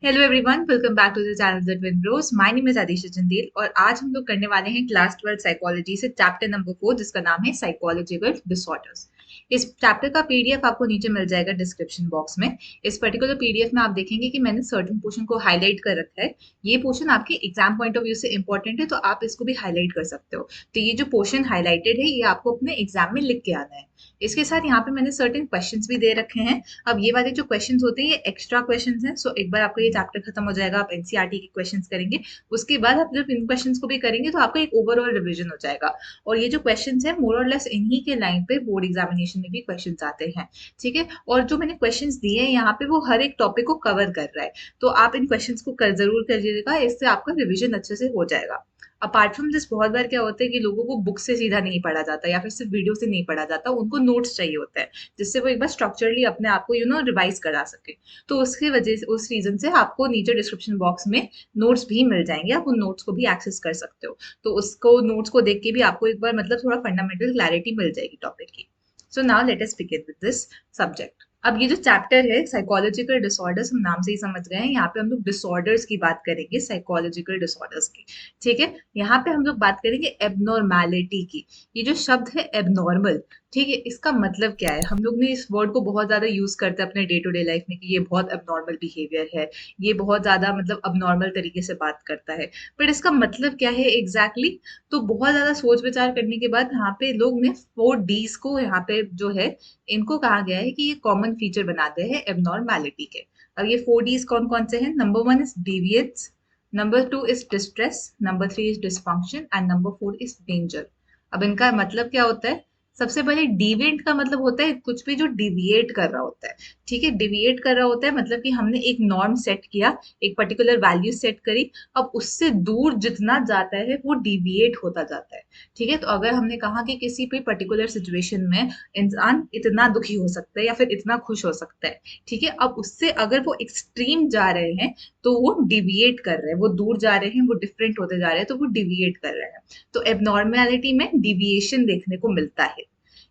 Hello everyone, welcome back to the channel the twin bros. My name is Adisha Chandel और आज हम लोग करने वाले हैं क्लास 12 साइकोलॉजी से चैप्टर नंबर 4 जिसका नाम है साइकोलॉजिकल डिसऑर्डर्स। इस चैप्टर का पीडीएफ आपको नीचे मिल जाएगा डिस्क्रिप्शन बॉक्स में। इस पर्टिकुलर पीडीएफ में आप देखेंगे कि मैंने सर्टेन पोर्शन को हाईलाइट कर रखा है। ये पोर्शन आपके एग्जाम पॉइंट ऑफ व्यू से इंपॉर्टेंट है, तो आप इसको भी हाईलाइट कर सकते हो। तो ये जो पोर्शन हाईलाइटेड है ये आपको अपने एग्जाम में लिख के आना है। इसके साथ यहाँ पे मैंने सर्टेन क्वेश्चंस भी दे रखे हैं। अब ये वाले जो क्वेश्चंस होते हैं ये एक्स्ट्रा क्वेश्चंस हैं। सो एक बार आपका ये चैप्टर खत्म हो जाएगा, आप एनसीईआरटी के क्वेश्चंस करेंगे। उसके बाद आप जब इन क्वेश्चंस को भी करेंगे तो आपका एक ओवरऑल रिवीजन हो जाएगा। और ये जो क्वेश्चंस है मोर और लेस इन्हीं के लाइन पे बोर्ड एग्जामिनेशन में भी क्वेश्चंस आते हैं। ठीक है, और जो मैंने क्वेश्चंस दिए हैं यहाँ पे वो हर एक टॉपिक को कवर कर रहा है। तो आप इन क्वेश्चंस को जरूर करिएगा, इससे आपका रिविजन अच्छे से हो जाएगा। अपार्ट फ्रॉम दिस बहुत बार क्या होता है कि लोगों को बुक से सीधा नहीं पढ़ा जाता या फिर सिर्फ वीडियो से नहीं पढ़ा जाता, उनको नोट्स चाहिए होता है जिससे वो एक बार स्ट्रक्चरली अपने आप को रिवाइज करा सके। तो उसकी वजह से, उस रीजन से आपको नीचे डिस्क्रिप्शन बॉक्स में नोट्स भी मिल जाएंगे, आप उन नोट्स को भी एक्सेस कर सकते हो। तो उसको नोट्स को देख के भी आपको एक बार थोड़ा फंडामेंटल क्लैरिटी मिल जाएगी टॉपिक की। So now let us begin with this subject. अब ये जो चैप्टर है साइकोलॉजिकल डिसऑर्डर्स, हम नाम से ही समझ गए हैं, यहाँ पे हम लोग डिसऑर्डर्स की बात करेंगे, साइकोलॉजिकल डिसऑर्डर्स की। ठीक है, यहाँ पे हम लोग बात करेंगे एबनॉर्मैलिटी की। ये जो शब्द है एबनॉर्मल, ठीक है, इसका मतलब क्या है? हम लोग ने इस वर्ड को बहुत ज्यादा यूज करते हैं अपने डे टू डे लाइफ में कि ये बहुत एबनॉर्मल बिहेवियर है, ये बहुत ज्यादा अबनॉर्मल तरीके से बात करता है। बट इसका मतलब क्या है एग्जैक्टली exactly? तो बहुत ज्यादा सोच विचार करने के बाद यहाँ पे लोग ने 4 Ds को यहाँ पे जो है इनको कहा गया है कि ये कॉमन फीचर बनाते हैं एबनॉर्मैलिटी के। अब ये 4 Ds कौन कौन से हैं? Number 1 is deviance, number 2 is distress, number 3 is dysfunction and number 4 is danger. अब इनका मतलब क्या होता है? सबसे पहले डिविएंट का मतलब होता है कुछ भी जो डिविएट कर रहा होता है। ठीक है, डिविएट कर रहा होता है मतलब कि हमने एक नॉर्म सेट किया, एक पर्टिकुलर वैल्यू सेट करी, अब उससे दूर जितना जाता है वो डिविएट होता जाता है। ठीक है, तो अगर हमने कहा कि किसी भी पर्टिकुलर सिचुएशन में इंसान इतना दुखी हो सकता है या फिर इतना खुश हो सकता है, ठीक है, अब उससे अगर वो एक्सट्रीम जा रहे हैं तो वो डिविएट कर रहे हैं, वो दूर जा रहे हैं, वो डिफरेंट होते जा रहे हैं, तो वो डिविएट कर रहे हैं। तो एबनॉर्मैलिटी में डिविएशन देखने को मिलता है।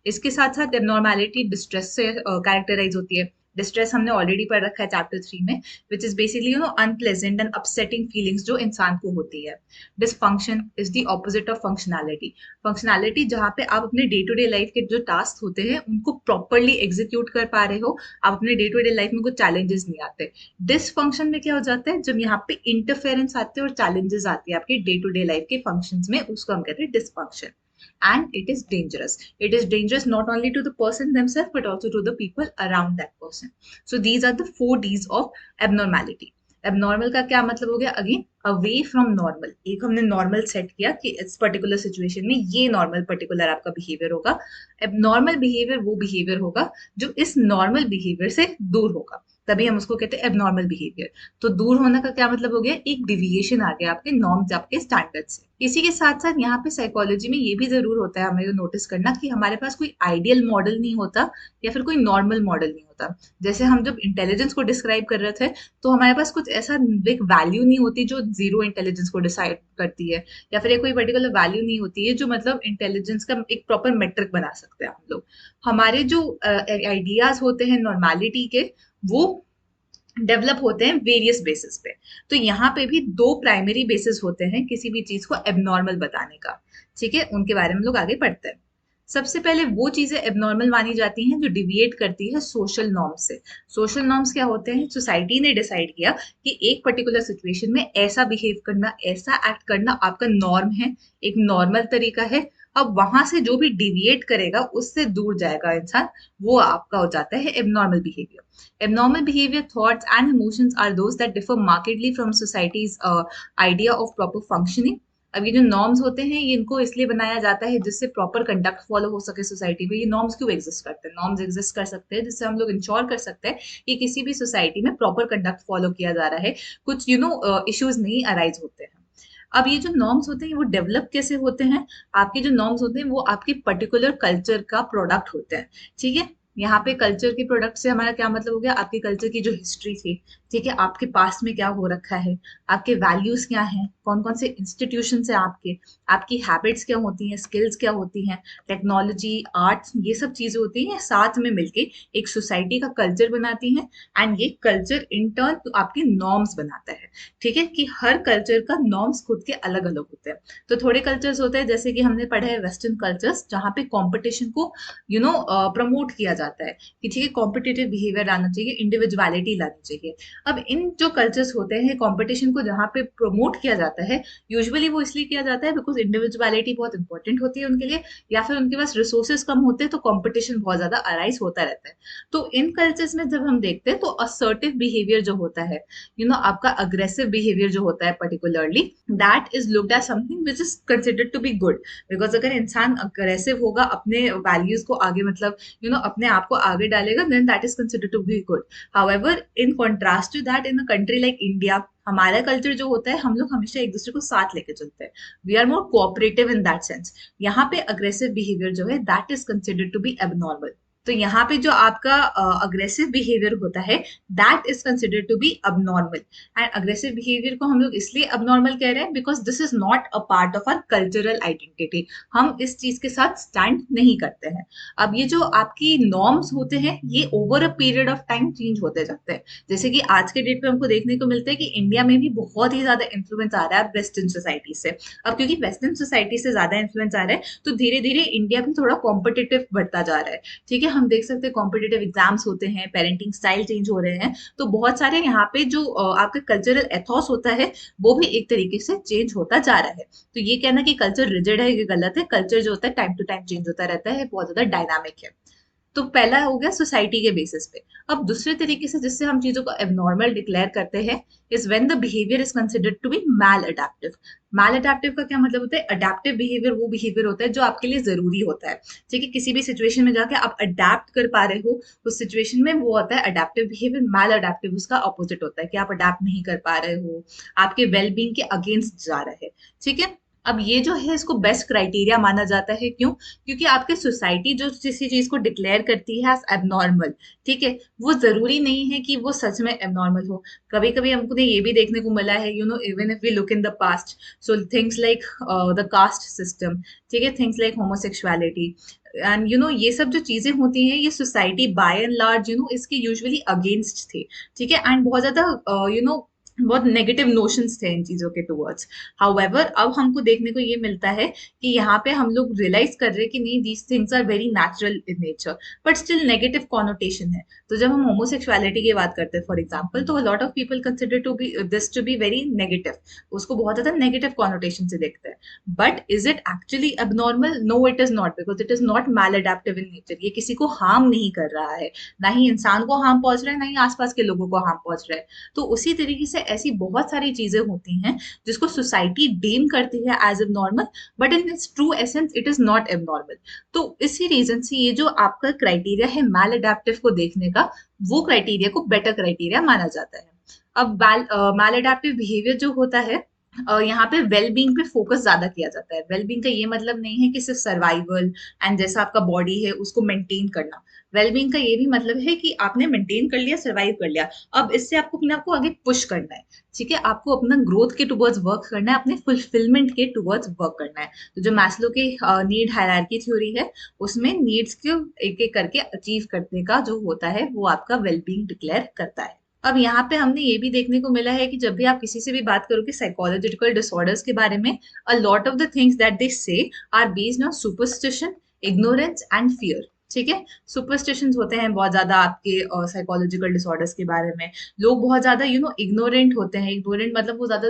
इसके साथ साथ एबनॉर्मैलिटी डिस्ट्रेस से कैरेक्टराइज होती है। डिस्ट्रेस हमने ऑलरेडी पढ़ रखा है चैप्टर 3 में, विच is basically unpleasant and upsetting feelings जो इंसान को होती है। Dysfunction is the opposite of functionality. Functionality जहाँ पे आप अपने डे टू डे लाइफ के जो टास्क होते हैं उनको प्रॉपरली एग्जीक्यूट कर पा रहे हो, आप अपने डे टू डे लाइफ में कुछ चैलेंजेस नहीं आते। डिसफंक्शन में क्या हो जाता है? जब यहाँ पे इंटरफेरेंस आते हैं और चैलेंजेस आती है आपके डे टू डे लाइफ के फंक्शंस में, उसको हम कहते हैं dysfunction. And it is dangerous. It is dangerous not only to the person themselves but also to the people around that person. So these are the 4 Ds of abnormality. Abnormal का क्या मतलब हो गया? Again away from normal. एक हमने normal set किया कि इस पर्टिकुलर सिचुएशन में ये नॉर्मल पर्टिकुलर आपका बिहेवियर होगा। एबनॉर्मल बिहेवियर वो बिहेवियर होगा जो इस नॉर्मल बिहेवियर से दूर होगा, तभी हम उसको कहते हैं एबनॉर्मल बिहेवियर। तो दूर होने का क्या मतलब हो गया? एक डिविएशन आ गया आपके नॉर्म्स, आपके स्टैंडर्ड से। इसी के साथ साथ यहाँ पे साइकोलॉजी में ये भी जरूर होता है हमें नोटिस करना कि हमारे पास कोई आइडियल मॉडल नहीं होता या फिर कोई नॉर्मल मॉडल नहीं होता। जैसे हम जब इंटेलिजेंस को डिस्क्राइब कर रहे थे तो हमारे पास कुछ ऐसा एक वैल्यू नहीं होती जो जीरो इंटेलिजेंस को डिसाइड करती है, या फिर कोई पर्टिकुलर वैल्यू नहीं होती है जो इंटेलिजेंस का एक प्रॉपर मेट्रिक बना सकते हैं हम लोग। हमारे जो आइडियाज होते हैं नॉर्मेलिटी के, वो डेवलप होते हैं वेरियस बेसिस पे। तो यहाँ पे भी 2 प्राइमरी बेसिस होते हैं किसी भी चीज को एबनॉर्मल बताने का। ठीक है, उनके बारे में लोग आगे पढ़ते हैं। सबसे पहले वो चीजें एबनॉर्मल मानी जाती हैं जो डिविएट करती है सोशल नॉर्म्स से। सोशल नॉर्म्स क्या होते हैं? सोसाइटी ने डिसाइड किया कि एक पर्टिकुलर सिचुएशन में ऐसा बिहेव करना, ऐसा एक्ट करना आपका नॉर्म है, एक नॉर्मल तरीका है। अब वहां से जो भी डिविएट करेगा, उससे दूर जाएगा इंसान, वो आपका हो जाता है abnormal behaviour. Abnormal behavior, thoughts, and emotions are those that differ markedly from society's idea of proper functioning. अब ये जो नॉर्म्स होते हैं ये इनको इसलिए बनाया जाता है जिससे प्रॉपर कंडक्ट फॉलो हो सके सोसाइटी में। ये नॉर्म्स क्यों एग्जिस्ट करते हैं? नॉर्म्स एग्जिस्ट कर सकते हैं जिससे हम लोग इंश्योर कर सकते हैं कि किसी भी सोसाइटी में प्रॉपर कंडक्ट फॉलो किया जा रहा है, कुछ इश्यूज नहीं अराइज होते हैं। अब ये जो नॉर्म्स होते हैं वो डेवलप कैसे होते हैं? आपके जो नॉर्म्स होते हैं वो आपके पर्टिकुलर कल्चर का प्रोडक्ट होते हैं। ठीक है, यहाँ पे कल्चर के प्रोडक्ट से हमारा क्या मतलब हो गया, आपके कल्चर की जो हिस्ट्री थी, ठीक है, आपके पास में क्या हो रखा है, आपके वैल्यूज क्या हैं, कौन कौन से इंस्टीट्यूशन है आपके, आपकी हैबिट्स क्या होती हैं, स्किल्स क्या होती हैं, टेक्नोलॉजी, आर्ट्स, ये सब चीजें होती हैं, साथ में मिलके एक सोसाइटी का कल्चर बनाती हैं। एंड ये कल्चर इन टर्न तो आपके नॉर्म्स बनाता है। ठीक है, कि हर कल्चर का नॉर्म्स खुद के अलग अलग होते हैं। तो थोड़े कल्चर्स होते हैं जैसे कि हमने पढ़ा है वेस्टर्न कल्चर्स, जहाँ पे कॉम्पिटिशन को प्रमोट किया जाता है कि ठीक है, कॉम्पिटिटिव बिहेवियर आना चाहिए, इंडिविजुअलिटी लानी चाहिए। अब इन जो कल्चर्स होते हैं कॉम्पिटिशन को जहाँ पे प्रमोट किया जाता है, यूजुअली वो इसलिए किया जाता है बिकॉज इंडिविजुअलिटी बहुत इंपॉर्टेंट होती है उनके लिए, या फिर उनके पास रिसोर्सेज कम होते हैं तो कॉम्पिटिशन बहुत ज्यादा अराइज होता रहता है। तो इन कल्चर्स में जब हम देखते हैं तो असर्टिव बिहेवियर जो होता है, आपका अग्रेसिव बिहेवियर जो होता है particularly, that is looked as something which is considered to be good. Because अगर इंसान अग्रेसिव होगा, अपने वैल्यूज को आगे मतलब अपने आप को आगे डालेगा, then that is considered to be good. However in contrast to that, in a country like India, हमारा कल्चर जो होता है, हम लोग हमेशा एक दूसरे को साथ लेके चलते हैं। We are more cooperative in that sense. यहाँ पे अग्रेसिव बिहेवियर जो है that is considered to be abnormal. तो यहाँ पे जो आपका अग्रेसिव बिहेवियर होता है that is considered to be abnormal. And aggressive behaviour को हम लोग इसलिए अबनॉर्मल कह रहे हैं because this is not a part of our cultural identity. हम इस चीज के साथ स्टैंड नहीं करते हैं। अब ये जो आपकी नॉर्म्स होते हैं ये over a period of time change होते जाते हैं। जैसे कि आज के डेट पे हमको देखने को मिलता है कि इंडिया में भी बहुत ही ज्यादा इन्फ्लुएंस आ रहा है वेस्टर्न सोसाइटी से। अब क्योंकि वेस्टर्न सोसाइटी से ज्यादा इन्फ्लुएंस आ रहा है तो धीरे धीरे इंडिया भी थोड़ा कॉम्पिटिटिव बढ़ता जा रहा है। ठीक है, हम देख सकते हैं कॉम्पिटिटिव एग्जाम्स होते हैं, पेरेंटिंग स्टाइल चेंज हो रहे हैं, तो बहुत सारे यहाँ पे जो आपका कल्चरल एथॉस होता है वो भी एक तरीके से चेंज होता जा रहा है। तो ये कहना कि कल्चर रिजिड है ये गलत है। कल्चर जो होता है टाइम टू टाइम चेंज होता रहता है, बहुत ज्यादा डायनामिक है। तो पहला हो गया सोसाइटी के बेसिस पे। अब दूसरे तरीके से जिससे हम चीजों को एबनॉर्मल डिक्लेयर करते हैं is when the behaviour is considered to be maladaptive. Maladaptive का क्या मतलब होता है? अडेप्टिव बिहेवियर वो बिहेवियर होता है जो आपके लिए जरूरी होता है। ठीक है, किसी भी सिचुएशन में जाके आप अडेप्ट कर पा रहे हो उस सिचुएशन में, वो होता है अडेप्टिव बिहेवियर। मैल अडेप्टिव उसका अपोजिट होता है कि आप अडेप्ट नहीं कर पा रहे हो, आपके वेलबींग के अगेंस्ट जा रहा है। ठीक है, अब ये जो है इसको बेस्ट क्राइटेरिया माना जाता है। क्यों? क्योंकि आपकी सोसाइटी जो किसी चीज को डिक्लेयर करती है एज एबनॉर्मल, ठीक है, वो जरूरी नहीं है कि वो सच में एबनॉर्मल हो। कभी कभी हमको ये भी देखने को मिला है, even if we look in the past, so things like the caste system, ठीक है, थिंग्स लाइक होमोसेक्सुअलिटी एंड ये सब जो चीजें होती हैं ये सोसाइटी बाय एंड लार्ज इसके यूजुअली अगेंस्ट थे। ठीक है, एंड बहुत ज्यादा बहुत नेगेटिव नोशंस थे इन चीजों के टुवर्ड्स। हाउएवर अब हमको देखने को ये मिलता है कि यहाँ पे हम लोग रियलाइज कर रहे हैं कि नहीं, these things are very natural in nature, but still negative connotation है। तो जब हम होमोसेक्सुअलिटी की बात करते हैं फॉर एग्जाम्पल, तो lot of people consider to be this to be very negative, उसको बहुत ज्यादा नेगेटिव कॉनोटेशन से देखते हैं। But is it actually abnormal? No, it is not, because it is not maladaptive in nature. ये किसी को हार्म नहीं कर रहा है, ना ही इंसान को हार्म पहुंच रहा है, ना ही आसपास के लोगों को हार्म पहुंच रहा है। तो उसी तरीके से ऐसी बहुत सारी चीजें होती हैं जिसको सोसाइटी डीम करती है as a normal, but in its true essence it is not abnormal. तो इसी रीजन से ये जो आपका क्राइटेरिया है मैल अडेप्टिव को देखने का, वो क्राइटेरिया को बेटर क्राइटेरिया माना जाता है। अब मैल अडेप्टिव बिहेवियर जो होता है, यहाँ पे वेलबींग पे फोकस ज्यादा किया जाता है। वेलबींग का ये मतलब नहीं है कि सिर्फ सर्वाइवल एंड जैसा आपका बॉडी है उसको मेंटेन करना। वेलबींग का ये भी मतलब है कि आपने मेंटेन कर लिया, सर्वाइव कर लिया, अब इससे आपको अपने आप को आगे पुश करना है। ठीक है, आपको अपना ग्रोथ के टुवर्ड्स वर्क करना है, अपने फुलफिलमेंट के टुवर्ड्स वर्क करना है। तो जो मैस्लो की नीड हायरार्की थ्योरी है उसमें नीड्स को एक एक करके अचीव करने का जो होता है वो आपका वेलबींग डिक्लेयर करता है। अब यहाँ पे हमने ये भी देखने को मिला है कि जब भी आप किसी से भी बात करोगे साइकोलॉजिकल डिसऑर्डर्स के बारे में, a lot of the things that they say are based on superstition, ignorance and fear. ठीक है, सुपरस्टिशंस होते हैं बहुत ज्यादा आपके साइकोलॉजिकल डिसऑर्डर्स के बारे में। लोग बहुत ज्यादा इग्नोरेंट होते हैं। इग्नोरेंट मतलब वो ज्यादा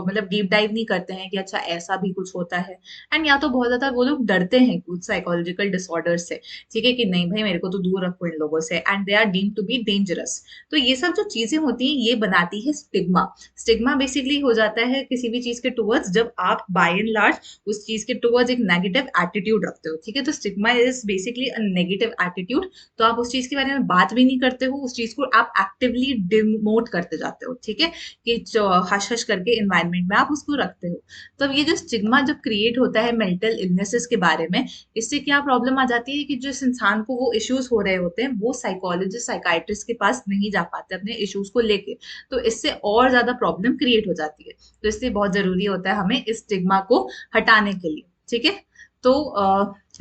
मतलब डीप डाइव नहीं करते हैं कि अच्छा ऐसा भी कुछ होता है। एंड या तो बहुत ज्यादा वो लोग डरते हैं कुछ साइकोलॉजिकल डिसऑर्डर्स से। ठीक है, कि नहीं भाई मेरे को तो दूर रखो इन लोगों से, and they are deemed to be dangerous. तो ये सब जो चीजें होती हैं ये बनाती है स्टिग्मा। स्टिग्मा बेसिकली हो जाता है किसी भी चीज के टुवर्ड्स जब आप बाय एंड लार्ज उस चीज के टुवर्ड्स एक नेगेटिव एटीट्यूड रखते हो। ठीक है, तो stigma is basically a negative attitude, तो आप उस चीज के बारे में बात भी नहीं करते हो, उस चीज को आप एक्टिवली डिमोट करते जाते हो, ठीक है, कि जो हश हश करके इन्वायरमेंट में आप उसको रखते हो। तो अब ये जो स्टिग्मा जब क्रिएट होता है मेंटल इलनेसेस के बारे में, इससे क्या प्रॉब्लम आ जाती है कि जिस इंसान को वो इश्यूज हो रहे होते हैं वो साइकोलॉजिस्ट साइकाइट्रिस्ट के पास नहीं जा पाते अपने इश्यूज को लेके, तो इससे और ज्यादा प्रॉब्लम क्रिएट हो जाती है। तो इसलिए बहुत जरूरी होता है हमें इस स्टिग्मा को हटाने के लिए, ठीक है। तो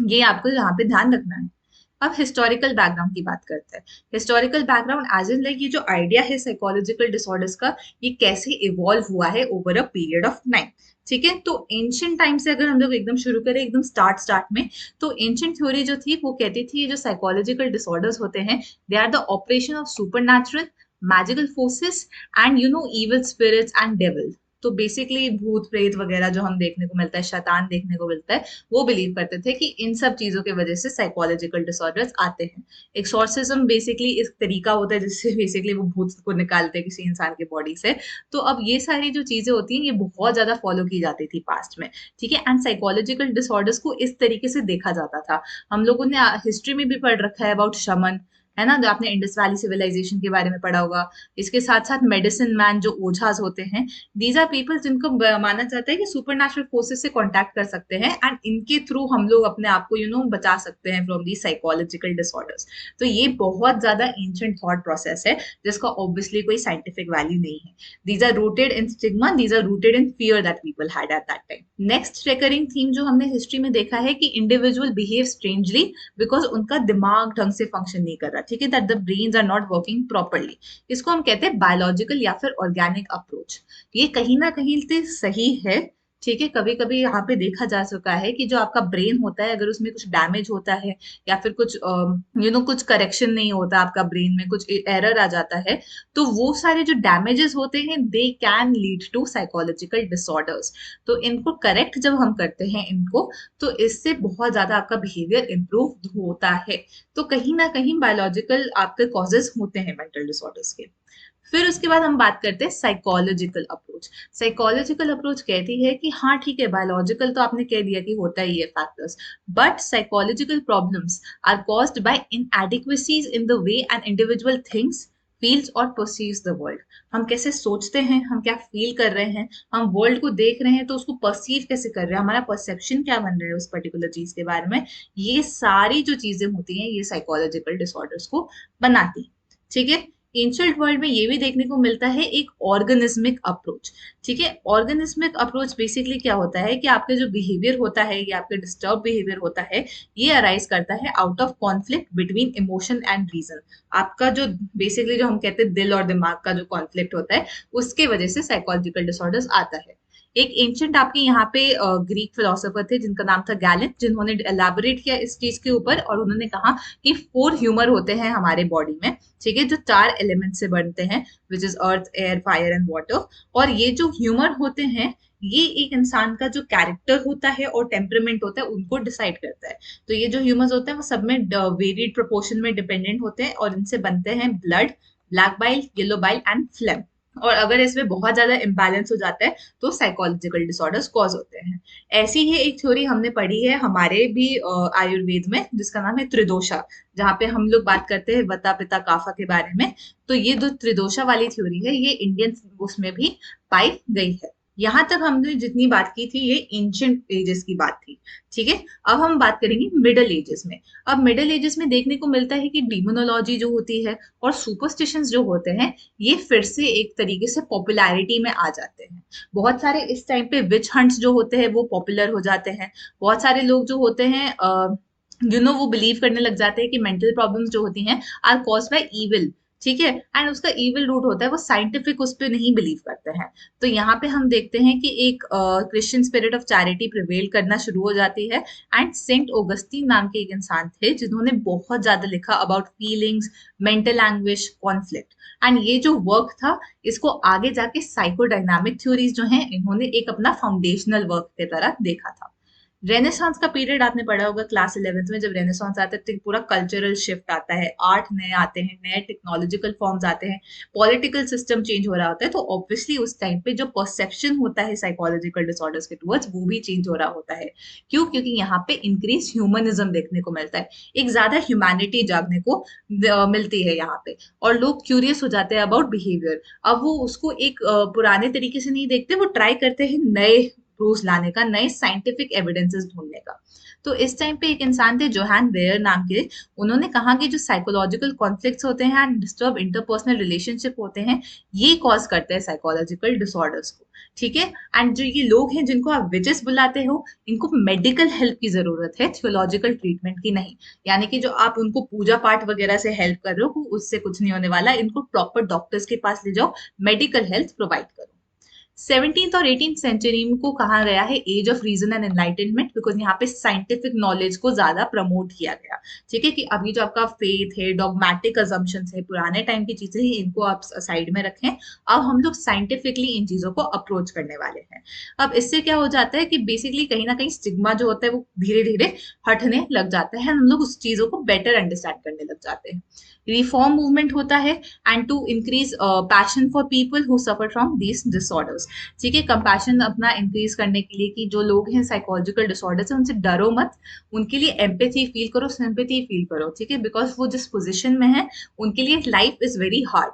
ये आपको यहाँ पे ध्यान रखना है। अब हिस्टोरिकल बैकग्राउंड की बात करते हैं। Historical background as in like ये जो आइडिया है साइकोलॉजिकल डिसऑर्डर्स का, ये कैसे इवॉल्व हुआ है over a period of time, ठीक है। तो एंशियंट टाइम से अगर हम लोग एकदम शुरू करें, एकदम स्टार्ट में, तो एंशियंट थ्योरी जो थी वो कहती थी ये जो साइकोलॉजिकल डिसऑर्डर्स होते हैं, they are the operation of supernatural magical forces and evil spirits and devil. तो बेसिकली भूत प्रेत वगैरह जो हम देखने को मिलता है, शैतान देखने को मिलता है, वो बिलीव करते थे कि इन सब चीजों की वजह से साइकोलॉजिकल डिसऑर्डर्स आते हैं। एक्सोर्सिज्म बेसिकली एक तरीका होता है जिससे बेसिकली वो भूत को निकालते हैं किसी इंसान की बॉडी से। तो अब ये सारी जो चीजें होती हैं ये बहुत ज्यादा फॉलो की जाती थी पास्ट में, ठीक है। एंड साइकोलॉजिकल डिसऑर्डर्स को इस तरीके से देखा जाता था। हम लोगों ने हिस्ट्री में भी पढ़ रखा है अबाउट शमन, है ना, जो आपने इंडस वैली सिविलाइजेशन के बारे में पढ़ा होगा। इसके साथ साथ मेडिसिन मैन जो ओझाज होते हैं, दीज आर पीपल जिनको माना जाता है कि सुपर नेचुरल फोर्सेस से कांटेक्ट कर सकते हैं एंड इनके थ्रू हम लोग अपने आप को बचा सकते हैं फ्रॉम दी साइकोलॉजिकल डिसऑर्डर्स। तो ये बहुत ज्यादा एंशिएंट थॉट प्रोसेस है जिसका ऑब्वियसली कोई साइंटिफिक वैल्यू नहीं है। These are rooted in stigma, these are rooted in fear that people had at that time. Next recurring theme जो हमने हिस्ट्री में देखा है कि इंडिविजुअल बिहेव स्ट्रेंजली बिकॉज उनका दिमाग ढंग से फंक्शन नहीं कर रहा, ठीक है, that the brains are not working properly. इसको हम कहते हैं बायोलॉजिकल या फिर ऑर्गेनिक अप्रोच। ये कहीं ना कहीं से सही है, ठीक है। कभी कभी यहाँ पे देखा जा चुका है कि जो आपका ब्रेन होता है अगर उसमें कुछ डैमेज होता है या फिर कुछ कुछ करेक्शन नहीं होता, आपका ब्रेन में कुछ एरर आ जाता है, तो वो सारे जो डैमेजेस होते हैं they can lead to psychological disorders. तो इनको करेक्ट जब हम करते हैं इनको, तो इससे बहुत ज्यादा आपका बिहेवियर इंप्रूव होता है। तो कहीं ना कहीं बायोलॉजिकल आपके कॉजेस होते हैं मेंटल डिसऑर्डर्स के। फिर उसके बाद हम बात करते हैं साइकोलॉजिकल अप्रोच। साइकोलॉजिकल अप्रोच कहती है कि हाँ ठीक है, बायोलॉजिकल तो आपने कह दिया कि होता ही है factors, but psychological problems are caused by inadequacies in the way an individual thinks, feels और परसीव्स द वर्ल्ड। हम कैसे सोचते हैं, हम क्या फील कर रहे हैं, हम वर्ल्ड को देख रहे हैं तो उसको परसीव कैसे कर रहे हैं, हमारा परसेप्शन क्या बन रहा है उस पर्टिकुलर चीज के बारे में, ये सारी जो चीजें होती हैं ये साइकोलॉजिकल डिसऑर्डर्स को बनाती, ठीक है। एंशिएंट वर्ल्ड में ये भी देखने को मिलता है एक ऑर्गेनिज्मिक अप्रोच, ठीक है। ऑर्गेनिज्मिक अप्रोच बेसिकली क्या होता है कि आपके जो बिहेवियर होता है, ये आपके डिस्टर्ब बिहेवियर होता है, ये अराइज करता है out of conflict between emotion and reason. आपका जो बेसिकली जो हम कहते हैं दिल और दिमाग का जो कॉन्फ्लिक्ट होता है, उसके वजह से साइकोलॉजिकल डिसऑर्डर्स आता है। एक एंशिएंट आपके यहाँ पे ग्रीक फिलोसोफर थे जिनका नाम था गैलन, जिन्होंने एलैबोरेट किया इस चीज के ऊपर और उन्होंने कहा कि 4 ह्यूमर होते हैं हमारे बॉडी में, ठीक है, जो 4 एलिमेंट से बनते हैं, which is earth, air, fire and water. और ये जो ह्यूमर होते हैं ये एक इंसान का जो कैरेक्टर होता है और टेम्परामेंट होता है उनको डिसाइड करता है। तो ये जो ह्यूमर्स होते हैं वो सब में वेरिड प्रोपोर्शन में डिपेंडेंट होते हैं और इनसे बनते हैं blood, black bile, yellow bile and flame. और अगर इसमें बहुत ज्यादा इम्बैलेंस हो जाता है तो साइकोलॉजिकल डिसऑर्डर्स कॉज होते हैं। ऐसी ही एक थ्योरी हमने पढ़ी है हमारे भी आयुर्वेद में जिसका नाम है त्रिदोषा, जहाँ पे हम लोग बात करते हैं वता पिता काफा के बारे में। तो ये जो त्रिदोषा वाली थ्योरी है ये इंडियन उसमें भी पाई गई है। यहाँ तक हमने जितनी बात की थी ये एंशिएंट एजेस की बात थी, ठीक है। अब हम बात करेंगे मिडल एजेस में। अब मिडल एजेस में देखने को मिलता है कि डिमोनोलॉजी जो होती है और सुपरस्टिशंस जो होते हैं ये फिर से एक तरीके से पॉपुलैरिटी में आ जाते हैं। बहुत सारे इस टाइम पे विच हंट्स जो होते हैं वो पॉपुलर हो जाते हैं। बहुत सारे लोग जो होते हैं वो बिलीव करने लग जाते हैं कि मेंटल प्रॉब्लम्स जो होती हैं आर कॉज्ड बाय इविल, ठीक है। एंड उसका इविल रूट होता है, वो साइंटिफिक उस पर नहीं बिलीव करते हैं। तो यहाँ पे हम देखते हैं कि एक Christian spirit of charity prevail करना शुरू हो जाती है। एंड सेंट ऑगस्टीन नाम के एक इंसान थे जिन्होंने बहुत ज्यादा लिखा about feelings, mental anguish, conflict. And ये जो वर्क था इसको आगे जाके साइकोडायनामिक थ्योरीज जो हैं इन्होंने एक अपना फाउंडेशनल वर्क की तरह देखा था। रेनेसांस का पीरियड आपने पढ़ा होगा क्लास 11th में, जब रेनेसांस आता है तो पूरा कल्चरल शिफ्ट आता है, आर्ट नए आते हैं, नए टेक्नोलॉजिकल फॉर्म्स आते हैं, पॉलिटिकल सिस्टम चेंज हो रहा होता है, तो ऑब्वियसली उस टाइम पे जो परसेप्शन होता है साइकोलॉजिकल डिसऑर्डर्स के टुवर्ड्स वो भी चेंज हो रहा होता है। क्यों? क्योंकि यहाँ पे इंक्रीज ह्यूमनिज्म देखने को मिलता है, एक ज्यादा ह्यूमैनिटी जागने को मिलती है यहाँ पे, और लोग क्यूरियस हो जाते हैं अबाउट बिहेवियर। अब वो उसको एक पुराने तरीके से नहीं देखते, वो ट्राई करते हैं नए प्रूफ लाने का, नए साइंटिफिक एविडेंसेस ढूंढने का। तो इस टाइम पे एक इंसान थे जोहान वेयर नाम के, उन्होंने कहा कि जो साइकोलॉजिकल कॉन्फ्लिक्ट्स होते हैं एंड डिस्टर्ब इंटरपर्सनल रिलेशनशिप होते हैं, ये कॉज करते हैं साइकोलॉजिकल डिसऑर्डर्स को। ठीक है, एंड जो ये लोग हैं जिनको आप विचेस बुलाते हो, इनको मेडिकल हेल्प की जरूरत है, थियोलॉजिकल ट्रीटमेंट की नहीं। यानी कि जो आप उनको पूजा पाठ वगैरह से हेल्प कर रहे हो उससे कुछ नहीं होने वाला, इनको प्रॉपर डॉक्टर्स के पास ले जाओ, मेडिकल हेल्प प्रोवाइड करो। 17th और 18th सेंचुरी को कहा गया है age of reason and enlightenment, because यहाँ पे साइंटिफिक नॉलेज को ज्यादा प्रमोट किया गया। ठीक है, कि अभी जो आपका फेथ है, डॉगमेटिक अजम्पशंस है, पुराने टाइम की चीजें हैं, इनको आप साइड में रखें। अब हम लोग साइंटिफिकली इन चीजों को अप्रोच करने वाले हैं। अब इससे क्या हो जाता है कि बेसिकली कहीं ना कहीं स्टिग्मा जो होता है वो धीरे धीरे हटने लग जाता है, हम लोग उस चीजों को बेटर अंडरस्टैंड करने लग जाते हैं। रिफॉर्म मूवमेंट होता है and to increase passion for people who suffer from these disorders. ठीक है, कंपैशन अपना इंक्रीज करने के लिए कि जो लोग हैं साइकोलॉजिकल डिसऑर्डर से, उनसे डरो मत, उनके लिए एम्पैथी फील करो, सिंपैथी फील करो। ठीक है, बिकॉज वो जिस पोजीशन में है उनके लिए लाइफ इज वेरी हार्ड।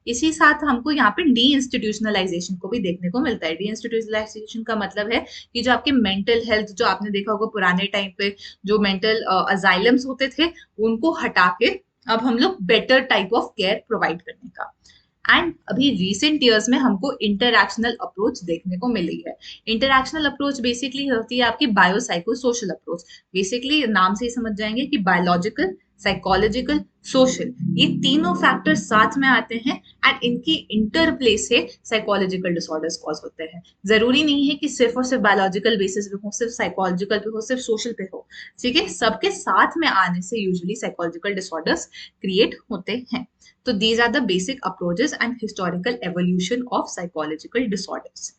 इसी साथ हमको यहाँ पे डी इंस्टीट्यूशनलाइजेशन को भी देखने को मिलता है। डी इंस्टीट्यूशनलाइजेशन का मतलब है कि जो आपके मेंटल हेल्थ, जो आपने देखा होगा पुराने टाइम पे जो मेंटल अजाइलम्स होते थे, उनको हटा के अब हम लोग better type of care provide करने का। एंड अभी रिसेंट ईयर्स में हमको इंटरैक्शनल अप्रोच देखने को मिली है। इंटरैक्शनल अप्रोच बेसिकली होती है आपकी बायोसाइको सोशल अप्रोच। बेसिकली नाम से ही समझ जाएंगे कि बायोलॉजिकल, साइकोलॉजिकल, सोशल, ये तीनों फैक्टर्स साथ में आते हैं एंड इनकी इंटरप्ले से साइकोलॉजिकल डिसऑर्डर्स कॉज होते हैं। जरूरी नहीं है कि सिर्फ और सिर्फ बायोलॉजिकल बेसिस पे हो, सिर्फ साइकोलॉजिकल पे हो, सिर्फ सोशल पे हो। ठीक है, सबके साथ में आने से यूजुअली साइकोलॉजिकल डिसऑर्डर्स क्रिएट होते हैं। So these are the basic approaches and historical evolution of psychological disorders.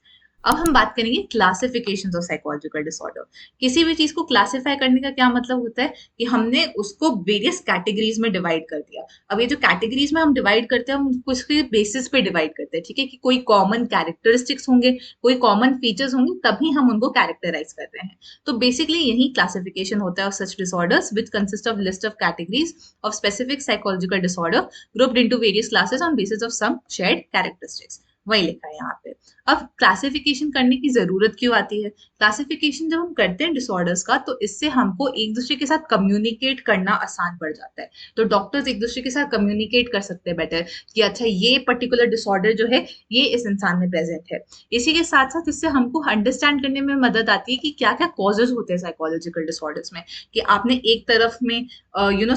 अब हम बात करेंगे क्लासिफिकेशन ऑफ साइकोलॉजिकल डिसऑर्डर। किसी भी चीज को क्लासिफाई करने का क्या मतलब होता है कि हमने उसको वेरियस कैटेगरीज में डिवाइड कर दिया। अब ये जो कैटेगरीज में हम डिवाइड करते हैं, हम उसको इसके बेसिस पे डिवाइड करते हैं। ठीक है, कि कोई कॉमन कैरेक्टरिस्टिक्स होंगे, कोई कॉमन फीचर्स होंगे, तभी हम उनको कैरेक्टराइज करते हैं। तो बेसिकली यही क्लासिफिकेशन होता है of such disorders which consist of list of categories of specific psychological disorder grouped into various classes on basis of some shared characteristics. वही लिखा है यहाँ पे। अब क्लासिफिकेशन करने की जरूरत क्यों आती है? क्लासिफिकेशन जब हम करते हैं डिसऑर्डर्स का, तो इससे हमको एक दूसरे के साथ कम्युनिकेट करना आसान पड़ जाता है। तो डॉक्टर्स एक दूसरे के साथ कम्युनिकेट कर सकते हैं बेटर कि अच्छा ये पर्टिकुलर डिसऑर्डर जो है ये इस इंसान में प्रेजेंट है। इसी के साथ साथ इससे हमको अंडरस्टैंड करने में मदद आती है कि क्या क्या कॉजेज होते हैं साइकोलॉजिकल डिसऑर्डर्स में। कि आपने एक तरफ में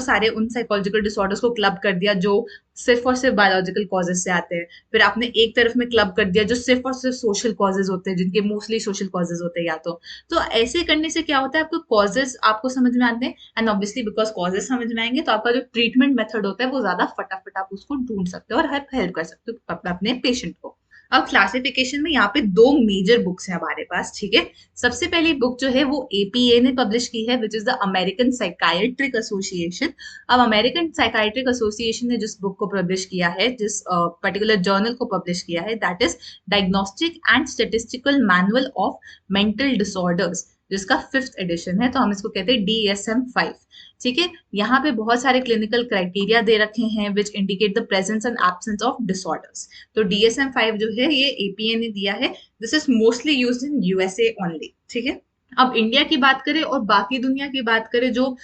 सारे उन साइकोलॉजिकल डिसऑर्डर्स को क्लब कर दिया जो सिर्फ और सिर्फ बायोलॉजिकल कॉजेज से आते हैं, फिर आपने एक तरफ में क्लब कर दिया जो सिर्फ और सिर्फ सोशल कॉजेज होते हैं, जिनके मोस्टली सोशल कॉजेज होते हैं या तो ऐसे करने से क्या होता है, आपको कॉजेज आपको समझ में आते हैं एंड ऑब्वियसली बिकॉज कॉजेज समझ में आएंगे तो आपका जो ट्रीटमेंट मेथड होता है वो ज्यादा फटाफट आप उसको ढूंढ सकते हो और हेल्प कर सकते हो अपने पेशेंट को। अब क्लासिफिकेशन में यहाँ पे दो मेजर बुक्स हैं हमारे पास। ठीक है, सबसे पहली बुक जो है वो एपीए ने पब्लिश की है, which is the American psychiatric association. अब अमेरिकन साइकाइट्रिक एसोसिएशन ने जिस बुक को पब्लिश किया है, जिस पर्टिकुलर जर्नल को पब्लिश किया है, that is diagnostic and statistical manual of mental disorders, जिसका 5th एडिशन है। तो हम इसको कहते हैं DSM-5। ठीक है, यहाँ पे बहुत सारे क्लिनिकल क्राइटेरिया दे रखे हैं which indicate the presence and absence of disorders. तो DSM-5 जो है ये एपीए ने दिया है। This is mostly used in USA only. ठीक है, अब इंडिया की बात करें और बाकी दुनिया की बात करें जो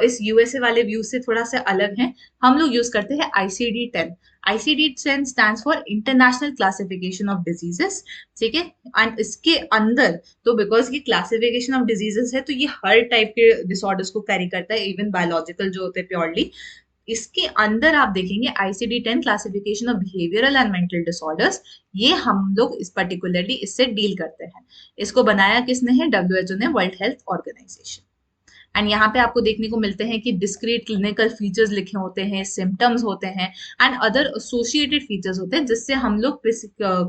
इस यूएसए वाले व्यू से थोड़ा सा अलग है, हम लोग यूज करते हैं ICD-10। ICD-10 stands for international classification of diseases. ठीक है, एंड इसके अंदर तो बिकॉज ये क्लासिफिकेशन ऑफ डिजीजेस है तो ये हर टाइप के डिसऑर्डर्स को कैरी करता है, इवन बायोलॉजिकल जो होते हैं प्योरली। इसके अंदर आप देखेंगे ICD-10 classification of behavioural and mental disorders, ये हम लोग इस पर्टिकुलरली इससे डील करते हैं। इसको बनाया किसने है? WHO ने, वर्ल्ड हेल्थ ऑर्गेनाइजेशन। एंड यहाँ पे आपको देखने को मिलते हैं कि डिस्क्रीट क्लिनिकल फीचर्स लिखे होते हैं, सिम्टम्स होते हैं एंड अदर एसोसिएटेड फीचर्स होते हैं, जिससे हम लोग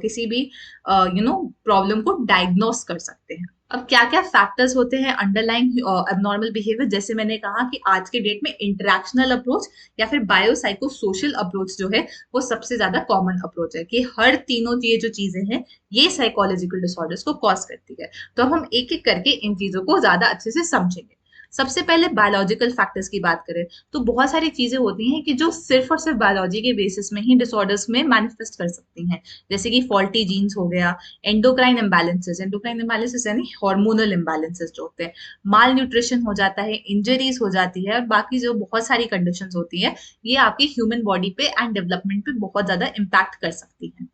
किसी भी प्रॉब्लम को डायग्नोस कर सकते हैं। अब क्या क्या फैक्टर्स होते हैं अंडरलाइंग एबनॉर्मल बिहेवियर, जैसे मैंने कहा कि आज के डेट में इंटरैक्शनल अप्रोच या फिर बायोसाइको सोशल अप्रोच जो है वो सबसे ज्यादा कॉमन अप्रोच है, कि हर तीनों ये जो चीजें हैं ये साइकोलॉजिकल डिसऑर्डर्स को कॉज करती है। तो अब हम एक एक करके इन चीजों को ज्यादा अच्छे से समझेंगे। सबसे पहले बायोलॉजिकल फैक्टर्स की बात करें तो बहुत सारी चीजें होती हैं कि जो सिर्फ और सिर्फ बायोलॉजी के बेसिस में ही डिसऑर्डर्स में मैनिफेस्ट कर सकती हैं, जैसे कि फॉल्टी जीन्स हो गया, एंडोक्राइन इम्बैलेंसेस यानी हार्मोनल इम्बैलेंसेस जो होते हैं, माल न्यूट्रिशन हो जाता है, इंजरीज हो जाती है, और बाकी जो बहुत सारी कंडीशंस होती है ये आपकी ह्यूमन बॉडी पे एंड डेवलपमेंट पे बहुत ज्यादा इम्पैक्ट कर सकती है।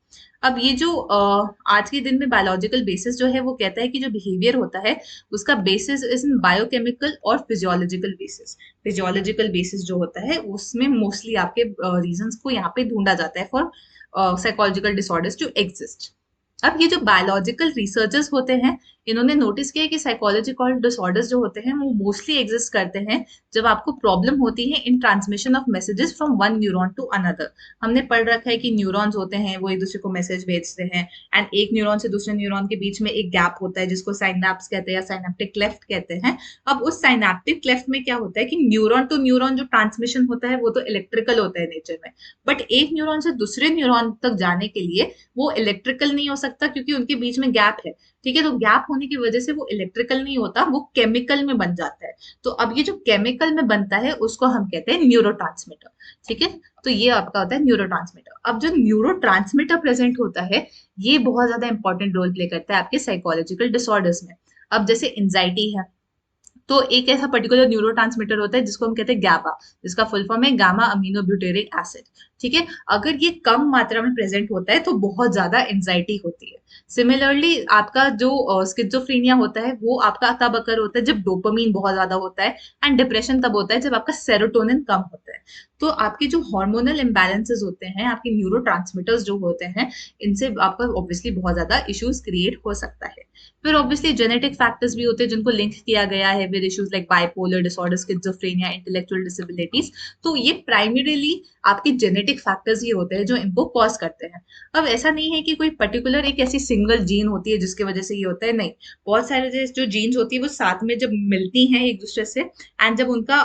अब ये जो आज के दिन में बायोलॉजिकल बेसिस जो है वो कहता है कि जो बिहेवियर होता है उसका बेसिस इज इन बायोकेमिकल और फिजियोलॉजिकल बेसिस। फिजियोलॉजिकल बेसिस जो होता है उसमें मोस्टली आपके रीजंस को यहाँ पे ढूंढा जाता है for psychological disorders to exist. अब ये जो बायोलॉजिकल रिसर्चर्स होते हैं इन्होंने नोटिस किया है कि साइकोलॉजिकल डिसऑर्डर्स जो होते हैं वो मोस्टली एग्जिस्ट करते हैं जब आपको प्रॉब्लम होती है in transmission of messages from one neuron to another. हमने पढ़ रखा है कि न्यूरॉन्स होते हैं वो एक दूसरे को मैसेज भेजते हैं, एंड एक न्यूरॉन से दूसरे न्यूरॉन के बीच में एक गैप होता है जिसको साइनैप्स कहते हैं या साइनेप्टिक क्लेफ्ट कहते हैं। अब उस साइनेप्टिक क्लेफ्ट में क्या होता है कि न्यूरॉन टू न्यूरॉन जो ट्रांसमिशन होता है वो तो इलेक्ट्रिकल होता है नेचर में, बट एक न्यूरॉन से दूसरे न्यूरॉन तक जाने के लिए वो इलेक्ट्रिकल नहीं हो सकता क्योंकि उनके बीच में गैप है। ठीक है, तो गैप होने की वजह से वो इलेक्ट्रिकल नहीं होता, वो केमिकल में बन जाता है। तो अब ये जो केमिकल में बनता है उसको हम कहते हैं न्यूरोट्रांसमीटर। ठीक है, तो ये आपका होता है न्यूरोट्रांसमीटर। अब जो न्यूरोट्रांसमीटर प्रेजेंट होता है ये बहुत ज्यादा इंपॉर्टेंट रोल प्ले करता है आपके साइकोलॉजिकल डिसऑर्डर्स में। अब जैसे एंजाइटी है तो एक ऐसा पर्टिकुलर न्यूरोट्रांसमीटर होता है जिसको हम कहते हैं गैबा, जिसका फुल फॉर्म है गामा अमीनो ब्यूटेरिक एसिड। ठीक है, अगर ये कम मात्रा में प्रेजेंट होता है तो बहुत ज्यादा एंजाइटी होती है। सिमिलरली आपका जो स्किज़ोफ्रेनिया होता है वो आपका तब अकर होता है जब डोपामीन बहुत ज्यादा होता है, एंड डिप्रेशन तब होता है जब आपका सेरोटोनिन कम होता है। तो आपके जो हार्मोनल इम्बैलेंसेस होते हैं, आपके न्यूरोट्रांसमीटर्स जो होते हैं, इनसे आपका ऑब्वियसली बहुत ज्यादा इश्यूज क्रिएट हो सकता है। फिर ऑब्वियसली जेनेटिक फैक्टर्स भी होते हैं जिनको लिंक किया गया है with issues like bipolar disorder, schizophrenia, intellectual disabilities. तो ये प्राइमरीली आपके जेनेटिक फैक्टर्स ही होते हैं जो इनको कॉज करते हैं। अब ऐसा नहीं है कि कोई पर्टिकुलर एक ऐसी सिंगल जीन होती है जिसकी वजह से ये होता है, नहीं, बहुत सारे जो जीन्स होती है वो साथ में जब मिलती हैं एक दूसरे से, एंड जब उनका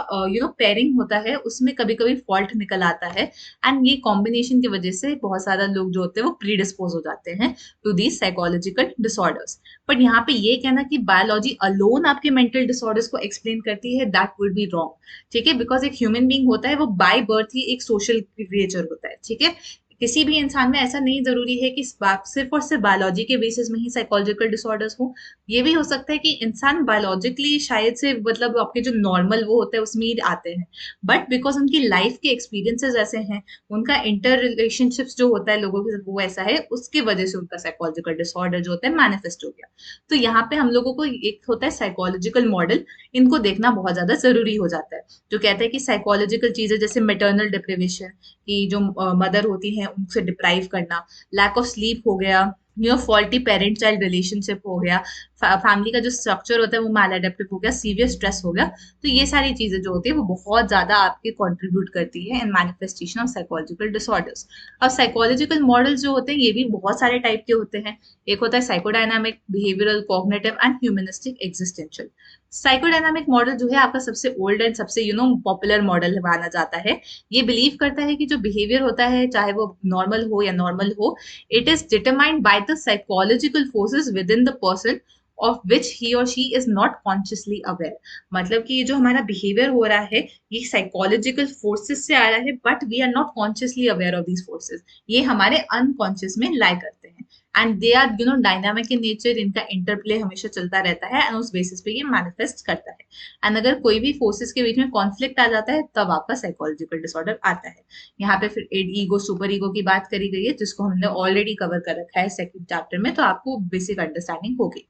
पेयरिंग होता है उसमें कभी कभी फॉल्ट निकल आता है, एंड ये कॉम्बिनेशन की वजह से बहुत सारा लोग जो होते हैं वो प्रीडिस्पोज हो जाते हैं to these psychological disorders. But यहाँ पे ये कहना कि बायोलॉजी अलोन आपके मेंटल डिसऑर्डर्स को एक्सप्लेन करती है, दैट वुड बी रॉन्ग। ठीक है, बिकॉज एक ह्यूमन बीइंग होता है वो बाय बर्थ ही एक सोशल क्रिएचर होता है। ठीक है, किसी भी इंसान में ऐसा नहीं जरूरी है कि सिर्फ और सिर्फ बायोलॉजी के बेसिस में ही साइकोलॉजिकल डिसऑर्डर्स हो। ये भी हो सकता है कि इंसान बायोलॉजिकली शायद से मतलब आपके जो नॉर्मल वो होता है उसमें ही आते हैं, बट बिकॉज उनकी लाइफ के एक्सपीरियंसेस ऐसे हैं, उनका इंटर रिलेशनशिप्स जो होता है लोगों के साथ वो ऐसा है, उसके वजह से उनका साइकोलॉजिकल डिसऑर्डर जो होता है मैनिफेस्ट हो गया। तो यहाँ पे हम लोगों को एक होता है साइकोलॉजिकल मॉडल, इनको देखना बहुत ज्यादा जरूरी हो जाता है, जो कहता है कि साइकोलॉजिकल चीजें जैसे मेटर्नल डिप्रिवेशन, कि जो मदर होती हैं उनसे डिप्राइव करना, लैक ऑफ स्लीप हो गया, फॉल्टी पेरेंट चाइल्ड रिलेशनशिप हो गया, फैमिली का जो स्ट्रक्चर होता है वो मैल एडेप्टिव हो गया, सीवियर स्ट्रेस हो गया। तो ये सारी चीजें जो होती है वो बहुत ज्यादा आपके कंट्रीब्यूट करती है in manifestation of psychological disorders. अब साइकोलॉजिकल मॉडल्स जो होते हैं ये भी बहुत सारे टाइप के होते हैं। एक होता है psychodynamic, behavioural, cognitive and humanistic existential. Psychodynamic model जो है आपका सबसे ओल्ड एंड सबसे पॉपुलर मॉडल माना जाता है। ये बिलीव करता है कि जो बिहेवियर होता है चाहे वो नॉर्मल हो या नॉर्मल हो, it is determined by the psychological forces within the person of which he or she is not consciously aware। मतलब कि ये जो हमारा बिहेवियर हो रहा है ये साइकोलॉजिकल फोर्सेस से आ रहा है, but we are not consciously aware of these forces. ये हमारे अनकॉन्शियस में लाई करते हैं, and they are dynamic in nature, इनका इंटरप्ले हमेशा चलता रहता है, एंड उस बेसिस पे ये मैनिफेस्ट करता है। एंड अगर कोई भी फोर्सेस के बीच में कॉन्फ्लिक्ट आ जाता है तब आपका साइकोलॉजिकल डिसऑर्डर आता है। यहाँ पे फिर ईगो, सुपर ईगो की बात करी गई है जिसको हमने ऑलरेडी कवर कर रखा है सेकंड चैप्टर में, तो आपको बेसिक अंडरस्टैंडिंग होगी।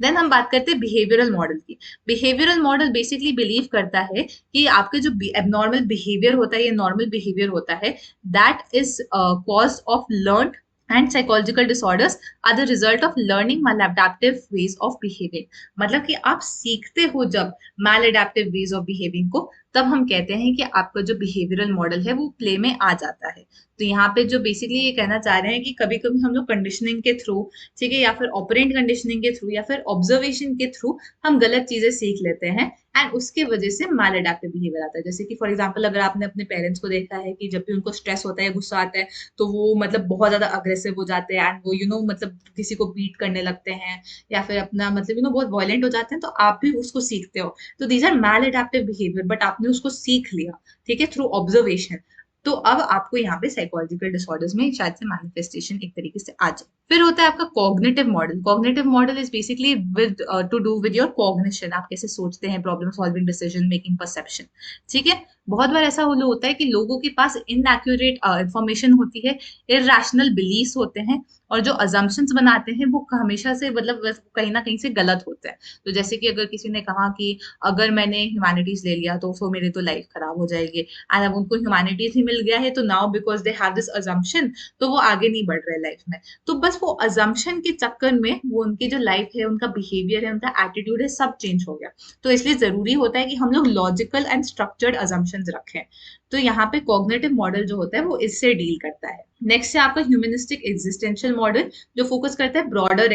देन हम बात करते हैं बिहेवियरल मॉडल की। बिहेवियरल मॉडल बेसिकली बिलीव करता है कि आपके जो एबनॉर्मल बिहेवियर होता है या नॉर्मल बिहेवियर होता है, that is cause of learn, and psychological disorders are the result of learning maladaptive ways of behaving। मतलब कि आप सीखते हो जब maladaptive ways of behaving को, तब हम कहते हैं कि आपका जो बिहेवियरल मॉडल है वो प्ले में आ जाता है। तो यहाँ पे जो बेसिकली ये कहना चाह रहे हैं कि कभी कभी हम लोग कंडीशनिंग के थ्रू, ठीक है, या फिर ऑपरेंट कंडीशनिंग के थ्रू या फिर ऑब्जर्वेशन के थ्रू हम गलत चीजें सीख लेते हैं एंड उसके वजह से माल अडेप्टिव बिहेवियर आता है। जैसे कि फॉर एग्जाम्पल अगर आपने अपने पेरेंट्स को देखा है कि जब भी उनको स्ट्रेस होता है, गुस्सा आता है, तो वो मतलब बहुत ज्यादा अग्रेसिव हो जाते हैं एंड वो मतलब किसी को बीट करने लगते हैं या फिर अपना मतलब बहुत वायलेंट हो जाते हैं, तो आप भी उसको सीखते हो। तो these are maladaptive behaviour, but आपने उसको सीख लिया, ठीक है, थ्रू ऑब्जर्वेशन। तो अब आपको यहाँ पे साइकोलॉजिकल डिसऑर्डर्स में शायद से मैनिफेस्टेशन एक तरीके से आ जाए। फिर होता है आपका cognitive model. Cognitive model is basically with two do with your cognition, आप कैसे सोचते हैं, problem solving, decision making, perception, ठीक है। बहुत बार ऐसा होता है कि लोगों के पास इनएक्यूरेट इंफॉर्मेशन होती है, इरैशनल बिलीफ्स होते हैं, और जो अजम्पशंस बनाते हैं वो हमेशा से मतलब कहीं ना कहीं से गलत होते हैं। तो जैसे कि अगर किसी ने कहा कि अगर मैंने ह्यूमैनिटीज ले लिया तो मेरी तो लाइफ खराब हो जाएगी, एंड अब उनको ह्यूमैनिटीज ही मिल गया है, तो now because they have this assumption, तो वो आगे नहीं बढ़ रहे लाइफ में। तो बस वो अजम्पशन के चक्कर में वो उनकी जो लाइफ है, उनका बिहेवियर है, उनका एटीट्यूड है, सब चेंज हो गया। तो इसलिए जरूरी होता है कि हम लोग लॉजिकल एंड स्ट्रक्चर्ड अजम्पशंस रखें। तो यहाँ पे कॉग्निटिव मॉडल जो होता है वो इससे डील करता है। नेक्स्ट है आपका ह्यूमनिस्टिक एग्जिस्टेंशियल मॉडल, जो फोकस करता है ब्रॉडर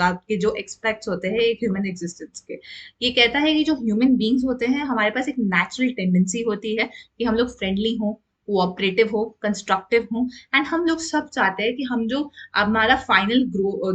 आपके जो एक्सपेक्ट्स होते हैं एक ह्यूमन एग्जिस्टेंस के। ये कहता है कि जो ह्यूमन बींग्स होते हैं, हमारे पास एक नेचुरल टेंडेंसी होती है कि हम लोग फ्रेंडली हों, कोऑपरेटिव हो, कंस्ट्रक्टिव हो, एंड हम लोग सब चाहते हैं कि हम जो हमारा फाइनल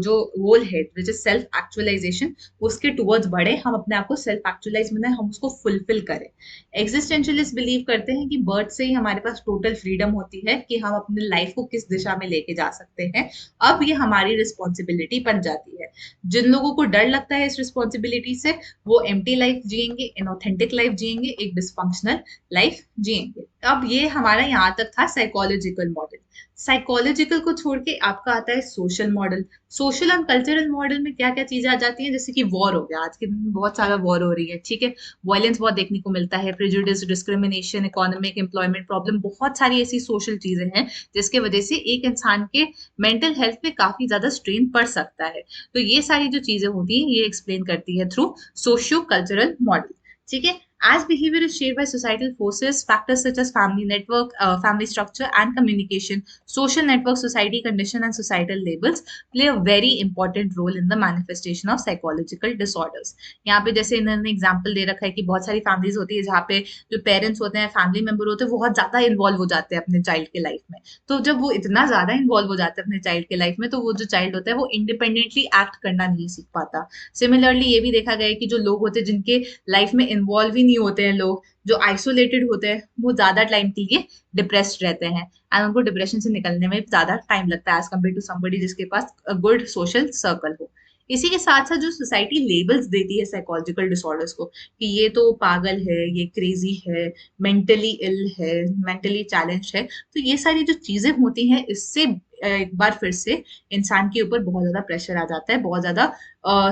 जो गोल है विच इज सेल्फ एक्चुअलाइजेशन, उसके टुवर्ड्स बढ़े, हम अपने आप को सेल्फ एक्चुअलाइज बनाए, हम उसको फुलफिल करें। एग्जिस्टेंशियलिस्ट बिलीव करते हैं कि बर्थ से ही हमारे पास टोटल फ्रीडम होती है कि हम अपने लाइफ को किस दिशा में लेके जा सकते हैं। अब ये हमारी रिस्पॉन्सिबिलिटी बन जाती है। जिन लोगों को डर लगता है इस रिस्पॉन्सिबिलिटी से, वो एम्प्टी लाइफ जिएंगे, इनऑथेंटिक लाइफ जिएंगे, एक डिसफंक्शनल लाइफ जिएंगे। अब ये हमारा यहाँ तक था साइकोलॉजिकल मॉडल। साइकोलॉजिकल को छोड़ के आपका आता है social model. Social and cultural model में क्या क्या चीजें आ जाती हैं, जैसे कि वॉर हो गया, आज के दिन में बहुत सारा वॉर हो रही है, ठीक है, वायलेंस बहुत देखने को मिलता है, prejudice, discrimination, economic, employment problem, बहुत सारी ऐसी सोशल चीजें हैं जिसके वजह से एक इंसान के मेंटल हेल्थ पे काफी ज्यादा स्ट्रेन पड़ सकता है। तो ये सारी जो चीजें होती हैं ये एक्सप्लेन करती है थ्रू सोशियो कल्चरल मॉडल, ठीक है। As behavior is shaped by societal forces, factors such as family network, family structure, and communication, social network, society condition, and societal labels play a very important role in the manifestation of psychological disorders. यहाँ पे जैसे इन्होंने example दे रखा है कि बहुत सारी families होती है जहाँ पे जो पेरेंट्स होते हैं, फैमिली मेंबर होते हैं, वो बहुत ज्यादा इन्वॉल्व हो जाते हैं अपने चाइल्ड के लाइफ में। तो जब वो इतना ज्यादा इन्वॉल्व हो जाते हैं अपने चाइल्ड के लाइफ में, तो वो जो चाइल्ड होता है वो इंडिपेंडेंटली एक्ट करना नहीं सीख पाता। सिमिलरली ये भी देखा गया है कि जो लोग होते हैं जिनके लाइफ में इन्वॉल्व ही नहीं होते हैं, लोग जो आइसोलेटेड होते हैं, वो ज्यादा टाइम के लिए डिप्रेस्ड रहते हैं एंड उनको डिप्रेशन से निकलने में ज्यादा टाइम लगता है एज कम्पेयर टू समबडी जिसके पास गुड सोशल सर्कल हो। इसी के साथ साथ जो सोसाइटी लेबल्स देती है साइकोलॉजिकल डिसऑर्डर्स को कि ये तो पागल है, ये क्रेजी है, मेंटली इल है, मेंटली चैलेंज है, तो ये सारी जो चीजें होती हैं इससे एक बार फिर से इंसान के ऊपर बहुत ज्यादा प्रेशर आ जाता है, बहुत ज्यादा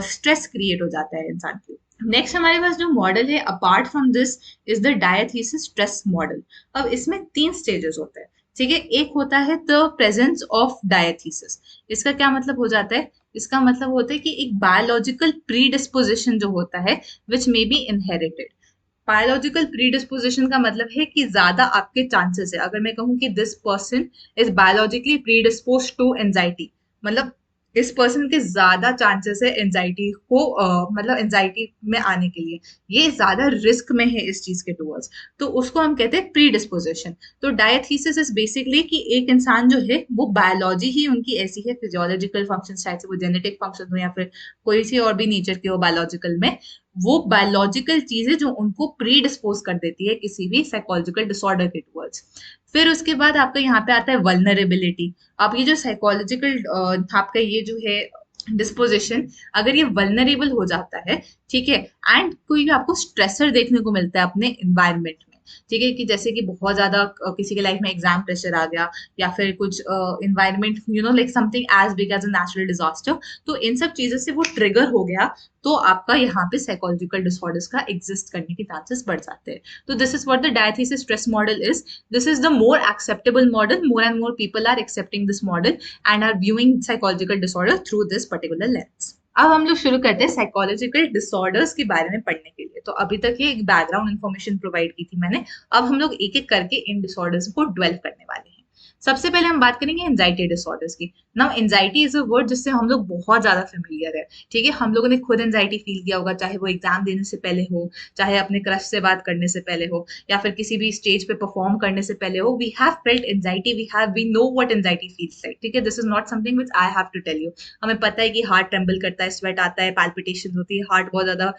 स्ट्रेस क्रिएट हो जाता है इंसान के ऊपर। नेक्स्ट हमारे पास जो मॉडल है apart from this is the diathesis stress model. अब इसमें 3 स्टेजेस होते हैं, ठीक है। एक होता है द प्रेजेंस ऑफ डायथीसिस। इसका क्या मतलब हो जाता है, इसका मतलब होता है कि एक बायोलॉजिकल प्रीडिस्पोजिशन जो होता है which may be inherited. Biological predisposition का मतलब है कि ज्यादा आपके चांसेस है, अगर मैं कहूँ कि this person is biologically predispose to anxiety, मतलब इस पर्सन के ज्यादा चांसेस है एंजाइटी को मतलब एंजाइटी में आने के लिए, ये ज्यादा रिस्क में है इस चीज के टूवर्ड्स, तो उसको हम कहते हैं प्री डिस्पोजिशन। तो डायथीसिस इज बेसिकली कि एक इंसान जो है वो बायोलॉजी ही उनकी ऐसी है, फिजियोलॉजिकल फंक्शन, शायद से वो जेनेटिक फंक्शन हो या फिर कोई सी और भी नेचर की हो बायोलॉजिकल में, वो बायोलॉजिकल चीजें जो उनको प्री डिस्पोज कर देती है किसी भी साइकोलॉजिकल डिसऑर्डर के टूवर्ड्स। फिर उसके बाद आपका यहाँ पे आता है वल्नरेबिलिटी। अब ये जो साइकोलॉजिकल आपका ये जो है डिस्पोजिशन, अगर ये वल्नरेबल हो जाता है, ठीक है, एंड कोई भी आपको स्ट्रेसर देखने को मिलता है अपने इन्वायरमेंट में, ठीक है, कि जैसे कि बहुत ज्यादा किसी के लाइफ में एग्जाम प्रेशर आ गया या फिर कुछ environment like something as big as a natural disaster, तो इन सब चीजों से वो ट्रिगर हो गया, तो आपका यहाँ पे साइकोलॉजिकल डिसऑर्डर्स का एग्जिस्ट करने के चांसेस बढ़ जाते हैं। तो this is what the diathesis stress model is. This is the more acceptable model, more and more people are accepting this model and are viewing psychological disorder through this particular lens. अब हम लोग शुरू करते हैं psychological disorders के बारे में पढ़ने के लिए। तो अभी तक ये एक बैकग्राउंड इन्फॉर्मेशन प्रोवाइड की थी मैंने। अब हम लोग एक एक करके इन डिसऑर्डर्स को ड्वेल करने वाले हैं। सबसे पहले हम बात करेंगे एंजाइटी डिसऑर्डर्स की। Now anxiety is a word जिससे हम लोग बहुत ज्यादा फेमिलियर है। ठीक है, हम लोगों ने खुद एंजाइटी फील किया होगा, चाहे वो एग्जाम देने से पहले हो, चाहे अपने क्रश से बात करने से पहले हो, या फिर किसी भी स्टेज पे परफॉर्म करने से पहले हो। We have felt anxiety, we know what anxiety feels like. ठीक है, this is not something which I have to tell you. हमें पता है कि हार्ट ट्रेम्बल करता है, स्वेट आता है, पैल्पिटेशन होती है, हार्ट बहुत ज्यादा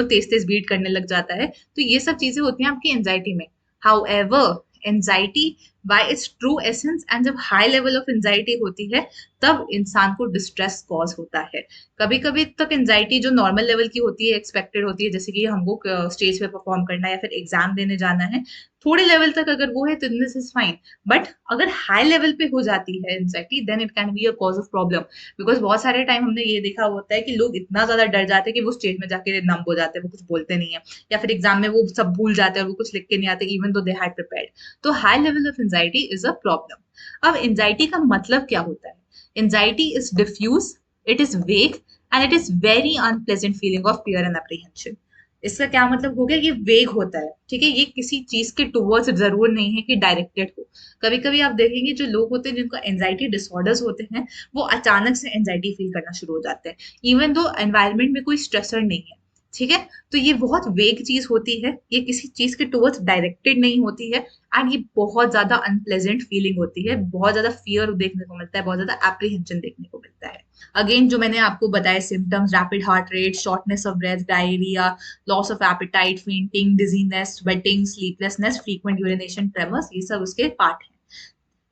तेज तेज बीट करने लग जाता है। तो ये सब चीजें होती हैं आपकी एंजाइटी में। How ever anxiety bye it's true essence, and जब हाई लेवल ऑफ एंजाइटी होती है तब इंसान को डिस्ट्रेस कॉज होता है। कभी कभी तक एंजाइटी जो नॉर्मल लेवल की होती है, एक्सपेक्टेड होती है, जैसे कि हमको स्टेज पे परफॉर्म करना है या फिर एग्जाम देने जाना है, थोड़े लेवल तक अगर वो है तो दिस इज फाइन। बट अगर हाई लेवल पे हो जाती है anxiety, then it can be a cause of problem. Because बहुत सारे टाइम हमने ये देखा होता है कि लोग इतना ज्यादा डर जाते हैं कि वो स्टेज में जाके नम हो जाते हैं, वो कुछ बोलते नहीं है, या फिर एग्जाम में वो सब भूल जाते हैं और वो कुछ लिख के नहीं आते even though they had prepared. तो high level of anxiety is a problem. अब एंजाइटी का मतलब क्या होता है? Anxiety is diffuse, it is vague, and it is very unpleasant feeling of fear and apprehension. इसका क्या मतलब हो गया? ये वेग होता है। ठीक है, ये किसी चीज के टुवर्ड्स जरूर नहीं है कि डायरेक्टेड हो। कभी कभी आप देखेंगे जो लोग होते हैं जिनको एंजाइटी डिसऑर्डर्स होते हैं, वो अचानक से एंजाइटी फील करना शुरू हो जाते हैं, इवन दो एनवायरमेंट में कोई स्ट्रेसर नहीं है। ठीक है, तो ये बहुत वेग चीज होती है, ये किसी चीज के टुवर्ड्स डायरेक्टेड नहीं होती है, एंड ये बहुत ज्यादा अनप्लेजेंट फीलिंग होती है, बहुत ज्यादा फियर देखने को मिलता है, बहुत ज्यादा एप्रीहेंशन देखने को मिलता है। अगेन जो मैंने आपको बताया symptoms, rapid heart rate, shortness of breath, diarrhoea, loss of appetite, fainting, dizziness, sweating, sleeplessness, frequent urination, tremors, ये सब उसके पार्ट हैं।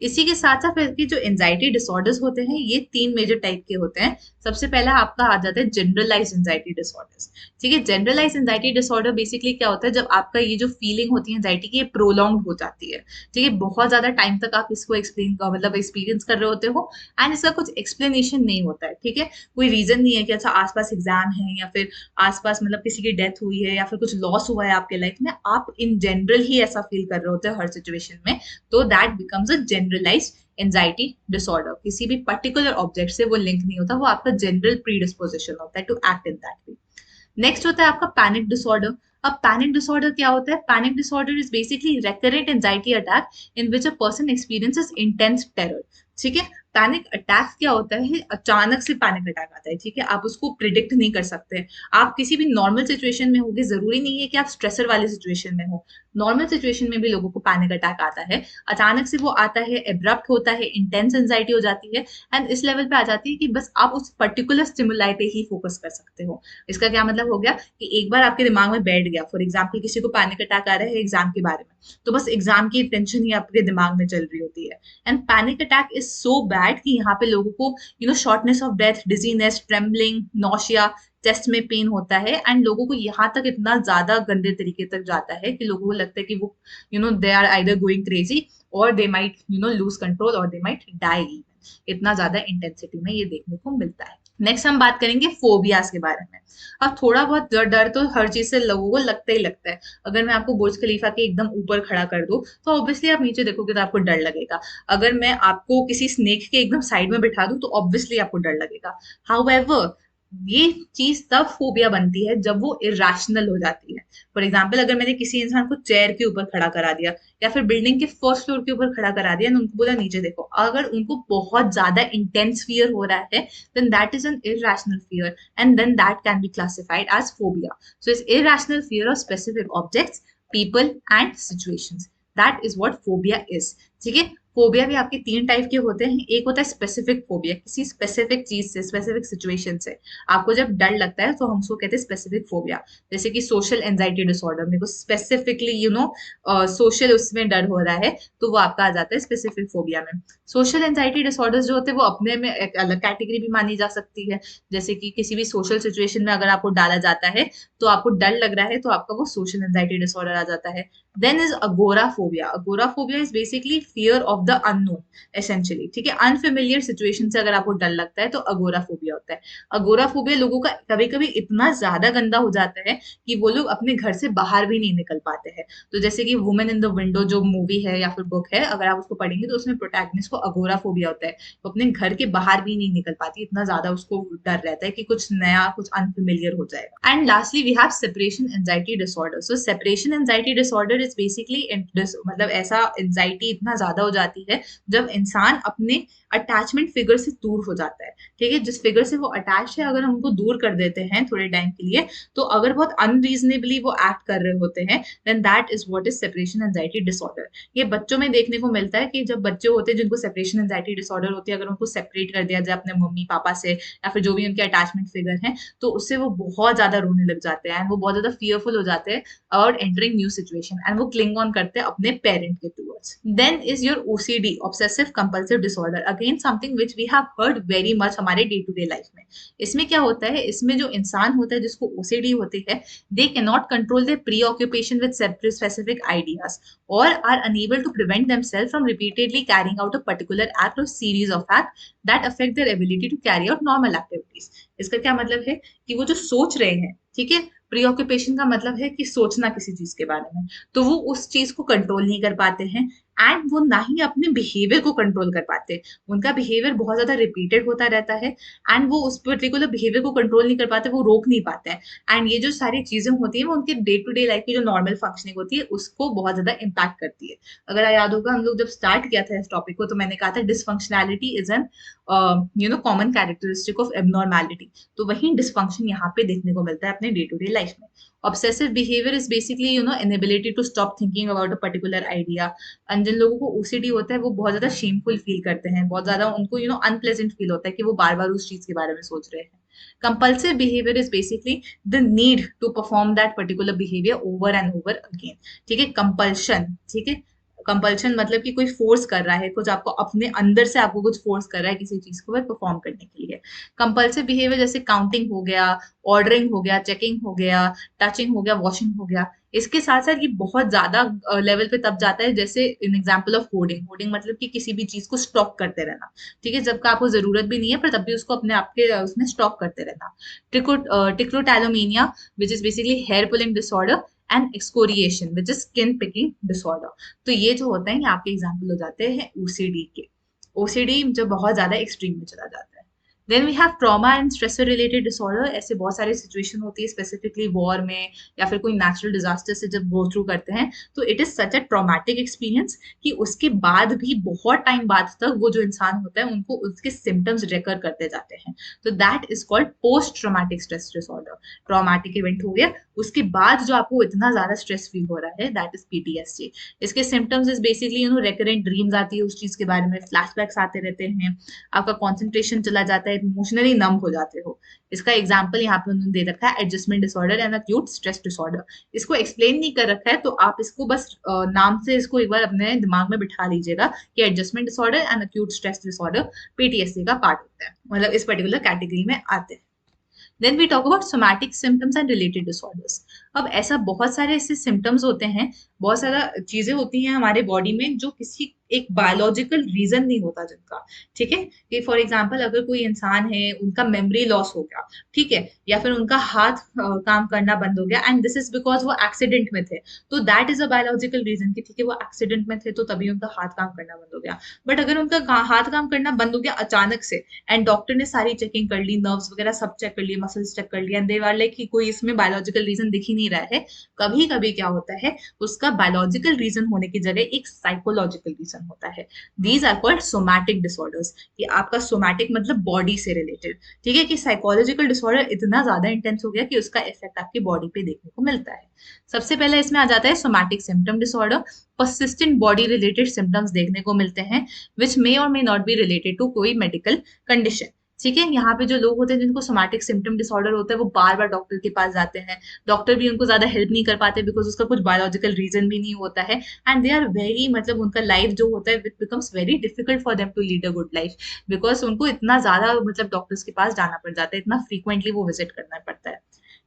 इसी के साथ साथ फिर जो एंजाइटी डिसऑर्डर्स होते हैं, ये तीन मेजर टाइप के होते हैं। सबसे पहला आपका आ जाता है जनरलाइज एंजाइटी डिसऑर्डर्स। ठीक है, जनरलाइज एंजाइटी डिसऑर्डर बेसिकली क्या होता है? जब आपका ये जो फीलिंग होती है एंजाइटी की, ये प्रोलॉन्ग हो जाती है। ठीक है, बहुत ज्यादा टाइम तक आप इसको मतलब एक्सपीरियंस कर रहे होते हो, एंड इसका कुछ एक्सप्लेनेशन नहीं होता है। ठीक है, कोई रीजन नहीं है कि अच्छा आसपास एग्जाम है, या फिर आसपास मतलब किसी की डेथ हुई है, या फिर कुछ लॉस हुआ है आपके लाइफ में, आप इन जनरल ही ऐसा फील कर रहे होते हो हर सिचुएशन में। तो that becomes a generalised anxiety disorder. किसी भी पर्टिकुलर ऑब्जेक्ट से वो लिंक नहीं होता, वो आपका जनरल प्रीडिस्पोजिशन होता है to act in that way. Next होता है आपका पैनिक डिसऑर्डर। अब पैनिक डिसऑर्डर क्या होता है? Panic disorder is basically recurrent anxiety attack in which a person experiences intense terror. ठीक है, पैनिक अटैक क्या होता है? अचानक से पैनिक अटैक आता है। ठीक है, आप उसको प्रिडिक्ट नहीं कर सकते। आप किसी भी नॉर्मल सिचुएशन में होगे, जरूरी नहीं है कि आप स्ट्रेसर वाली सिचुएशन में हो, नॉर्मल सिचुएशन में भी लोगों को पैनिक अटैक आता है। अचानक से वो आता है, एब्रप्ट होता है, इंटेंस एंजाइटी हो जाती है, एंड इस लेवल पे आ जाती है कि बस आप उस पर्टिकुलर स्टिमुलाई पे ही फोकस कर सकते हो। इसका क्या मतलब हो गया कि एक बार आपके दिमाग में बैठ गया, फॉर एग्जाम्पल किसी को पैनिक अटैक आ रहा है एग्जाम के बारे में, तो बस एग्जाम की टेंशन ही आपके दिमाग में चल रही होती है। And panic attack is so bad कि यहाँ पे लोगों को shortness of breath, dizziness, trembling, nausea, chest में पेन होता है, एंड लोगों को यहाँ तक इतना ज्यादा गंदे तरीके तक जाता है कि लोगों को लगता है कि वो they are either going crazy, और दे माइट लूज कंट्रोल, और दे माइट डाई। इतना ज्यादा इंटेंसिटी में ये देखने को मिलता है। नेक्स्ट हम बात करेंगे फोबियाज के बारे में। अब थोड़ा बहुत डर डर तो हर चीज से लोगों को लगता ही लगता है। अगर मैं आपको बुर्ज खलीफा के एकदम ऊपर खड़ा कर दूं, तो ऑब्वियसली आप नीचे देखोगे तो आपको डर लगेगा। अगर मैं आपको किसी स्नेक के एकदम साइड में बिठा दूं, तो ऑब्वियसली आपको डर लगेगा। हाउएवर, ये चीज तब फोबिया बनती है जब वो इरेशनल हो जाती है। फॉर एग्जाम्पल, अगर मैंने किसी इंसान को चेयर के ऊपर खड़ा करा दिया, या फिर बिल्डिंग के फर्स्ट फ्लोर के ऊपर खड़ा करा दिया, और उनको बोला नीचे देखो, अगर उनको बहुत ज्यादा इंटेंस फियर हो रहा है, then that is an irrational fear, and then that can be classified as phobia. So it's irrational fear of specific objects, people and situations. That is what phobia is. ठीक है, phobia भी आपके तीन type के होते हैं। एक होता है स्पेसिफिक फोबिया, किसी स्पेसिफिक चीज से, स्पेसिफिक सिचुएशन से आपको जब डर लगता है, तो हम उसको कहते हैं स्पेसिफिक फोबिया। जैसे कि सोशल एंजाइटी डिसऑर्डर, मेरे को स्पेसिफिकली सोशल उसमें डर हो रहा है, तो वो आपका आ जाता है स्पेसिफिक फोबिया में। सोशल एंजाइटी डिसऑर्डर्स जो होते हैं वो अपने में एक अलग कैटेगरी भी मानी जा सकती है। जैसे कि किसी भी सोशल सिचुएशन में अगर आपको डाला जाता है, तो आपको डर लग रहा है, तो आपका वो सोशल एंजाइटी डिसऑर्डर आ जाता है। Then is agoraphobia. Agoraphobia is basically fear of of the unknown essentially, ठीक है। अनफेमिलियर सिचुएशन से अगर आपको डर लगता है तो अगोराफोबिया होता है। अगोराफोबिया लोगों का कभी कभी इतना ज्यादा गंदा हो जाता है कि वो लोग अपने घर से बाहर भी नहीं निकल पाते हैं। तो जैसे कि वुमेन इन द विंडो जो मूवी है या फिर बुक है, अगर आप उसको पढ़ेंगे तो उसमें प्रोटैगनिस्ट को अगोराफोबिया होता है। वो अपने घर के बाहर भी नहीं निकल पाती, इतना ज्यादा उसको डर रहता है कि कुछ नया, कुछ अनफेमिलियर हो जाएगा। And lastly we have separation anxiety disorder. So separation anxiety disorder is basically मतलब ऐसा एंजाइटी इतना ज्यादा हो जाती है जब इंसान अपने अटैचमेंट फिगर से दूर हो जाता है, ठीक है। जिस फिगर से वो अटैच है अगर हम उनको दूर कर देते हैं थोड़े टाइम के लिए, तो अगर बहुत अनरीजनेबली वो एक्ट कर रहे होते हैं, then that is what is separation anxiety disorder. ये बच्चों में देखने को मिलता है कि जब बच्चे होते हैं जिनको सेपरेशन एंजाइटी डिसऑर्डर होती है, अगर उनको सेपरेट कर दिया जाए अपने मम्मी पापा से या फिर जो भी उनके अटैचमेंट फिगर हैं, तो उससे वो बहुत ज्यादा रोने लग जाते हैं, वो बहुत ज्यादा फियरफुल हो जाते हैं और एंटरिंग न्यू सिचुएशन, एंड वो क्लिंग ऑन करते हैं अपने पेरेंट के towards. Then is your OCD, obsessive compulsive disorder, again something which we have heard very much हमारे डे टू डे लाइफ में। इसमें क्या होता है, इसमें जो इंसान होता है जिसको ओसीडी होती है, they cannot control their preoccupation with specific ideas or are unable to prevent themselves from repeatedly carrying out a particular act or series of acts that affect their ability to carry out normal activities. इसका क्या मतलब है कि वो जो सोच रहे हैं, ठीक है, प्रीऑक्यूपेशन का मतलब है कि सोचना किसी चीज के बारे में, तो वो उस चीज को कंट्रोल नहीं कर पाते हैं, एंड वो ना ही अपने बिहेवियर को कंट्रोल कर पाते। उनका बिहेवियर बहुत ज्यादा रिपीटेड होता रहता है एंड वो उस पर्टिकुलर बिहेवियर को कंट्रोल नहीं कर पाते, वो रोक नहीं पाते हैं, एंड ये जो सारी चीजें होती है वो उनके डे टू डे लाइफ की जो नॉर्मल फंक्शनिंग होती है उसको बहुत ज्यादा इम्पैक्ट करती है। अगर याद होगा हम लोग जब स्टार्ट किया था इस टॉपिक को, तो मैंने कहा था dysfunctionality is an common characteristic of abnormality. तो वही डिसफंक्शन यहाँ पे देखने को मिलता है अपने डे टू डे लाइफ में। Obsessive behavior is basically inability to stop thinking about a particular idea. And जिन लोगों को ओसीडी होता है वो बहुत ज्यादा शेमफुल फील करते हैं, बहुत ज्यादा उनको अनप्लेजेंट फील होता है कि वो बार बार उस चीज के बारे में सोच रहे हैं। Compulsive behaviour is basically the need to perform that particular behaviour over and over again, ठीक है। कंपल्शन, ठीक है, कंपल्शन मतलब कि कोई फोर्स कर रहा है, कुछ आपको अपने अंदर से आपको कुछ फोर्स कर रहा है किसी चीज को परफॉर्म करने के लिए। कंपल्सिव बिहेवियर जैसे काउंटिंग हो गया, ऑर्डरिंग हो गया, चेकिंग हो गया, टचिंग हो गया, वॉशिंग हो गया। इसके साथ साथ ये बहुत ज्यादा लेवल पे तब जाता है जैसे in example of hoarding. Hoarding मतलब कि किसी भी चीज को स्टॉक करते रहना, ठीक है, जबकि आपको जरूरत भी नहीं है पर तब भी उसको अपने आपके उसमें स्टॉक करते रहना। Trichotillomania which is basically hair pulling disorder, and excoriation which is skin picking disorder. तो ये जो होता है ये आपके एग्जाम्पल हो जाते हैं ओसीडी के। ओसीडी जब बहुत ज्यादा एक्सट्रीम में चला जाता है। Then we have trauma and stress related disorder. ऐसे बहुत सारी सिचुएशन होती है स्पेसिफिकली वॉर में या फिर कोई नेचुरल डिजास्टर से जब गो थ्रू करते हैं, तो it is such a traumatic experience कि उसके बाद भी बहुत टाइम बाद तक वो जो इंसान होता है उनको उसके सिम्टम्स रेकर करते जाते हैं। तो that is called post traumatic stress disorder. Traumatic event हो गया, उसके बाद जो आपको इतना ज्यादा स्ट्रेस फील हो रहा है, दैट इज पीटीएसडी। इसके symptoms is basically recurrent dreams आती है उस चीज के बारे में, फ्लैशबैक्स आते रहते हैं, आपका कॉन्सेंट्रेशन चला जाता है, इमोशनली नम हो जाते हो। इसका एग्जाम्पल यहाँ पे उन्होंने दे रखा है adjustment disorder and acute stress disorder. इसको एक्सप्लेन नहीं कर रखा है तो आप इसको बस नाम से इसको एक बार अपने दिमाग में बिठा लीजिएगा कि adjustment disorder and acute stress disorder PTSD का पार्ट होता है, मतलब इस पर्टिकुलर कैटेगरी में आते हैं। Then we talk about somatic symptoms and related disorders. अब ऐसा बहुत सारे ऐसे सिम्टम्स होते हैं, बहुत सारा चीजें होती हैं हमारे बॉडी में जो किसी एक बायोलॉजिकल रीजन नहीं होता जिनका, ठीक है। कि फॉर एग्जांपल अगर कोई इंसान है, उनका मेमोरी लॉस हो गया, ठीक है, या फिर उनका हाथ काम करना बंद हो गया एंड दिस इज बिकॉज वो एक्सीडेंट में थे, तो that is a biological reason कि ठीक है वो एक्सीडेंट में थे तो तभी उनका हाथ काम करना बंद हो गया। बट अगर उनका हाथ काम करना बंद हो गया अचानक से एंड डॉक्टर ने सारी चेकिंग कर ली, नर्व्स वगैरह सब चेक कर लिए, मसल्स चेक कर लिया, एंड दे वर लाइक कि कोई इसमें बायोलॉजिकल रीजन दिख ही नहीं रहा है, कभी कभी क्या होता है उसका बायोलॉजिकल रीजन होने की जगह एक साइकोलॉजिकल रीजन होता है। These are called somatic disorders, कि आपका सोमैटिक मतलब बॉडी से रिलेटेड, ठीक है, कि साइकोलॉजिकल डिसऑर्डर इतना ज्यादा इंटेंस हो गया कि उसका इफेक्ट आपकी बॉडी पे देखने को मिलता है। सबसे पहले इसमें आ जाता है somatic symptom disorder. Persistent body related symptoms देखने को मिलते हैं विच मे और may not be related to कोई मेडिकल कंडीशन, ठीक है। यहाँ पे जो लोग होते हैं जिनको सोमैटिक सिम्टम डिसऑर्डर होता है वो बार बार डॉक्टर के पास जाते हैं, डॉक्टर भी उनको ज्यादा हेल्प नहीं कर पाते बिकॉज उसका कुछ बायोलॉजिकल रीजन भी नहीं होता है, एंड दे आर वेरी मतलब उनका लाइफ जो होता है it becomes very difficult for them to lead a good life because उनको इतना ज्यादा मतलब डॉक्टर्स के पास जाना पड़ जाता है, इतना फ्रीक्वेंटली वो विजिट करना पड़ता है।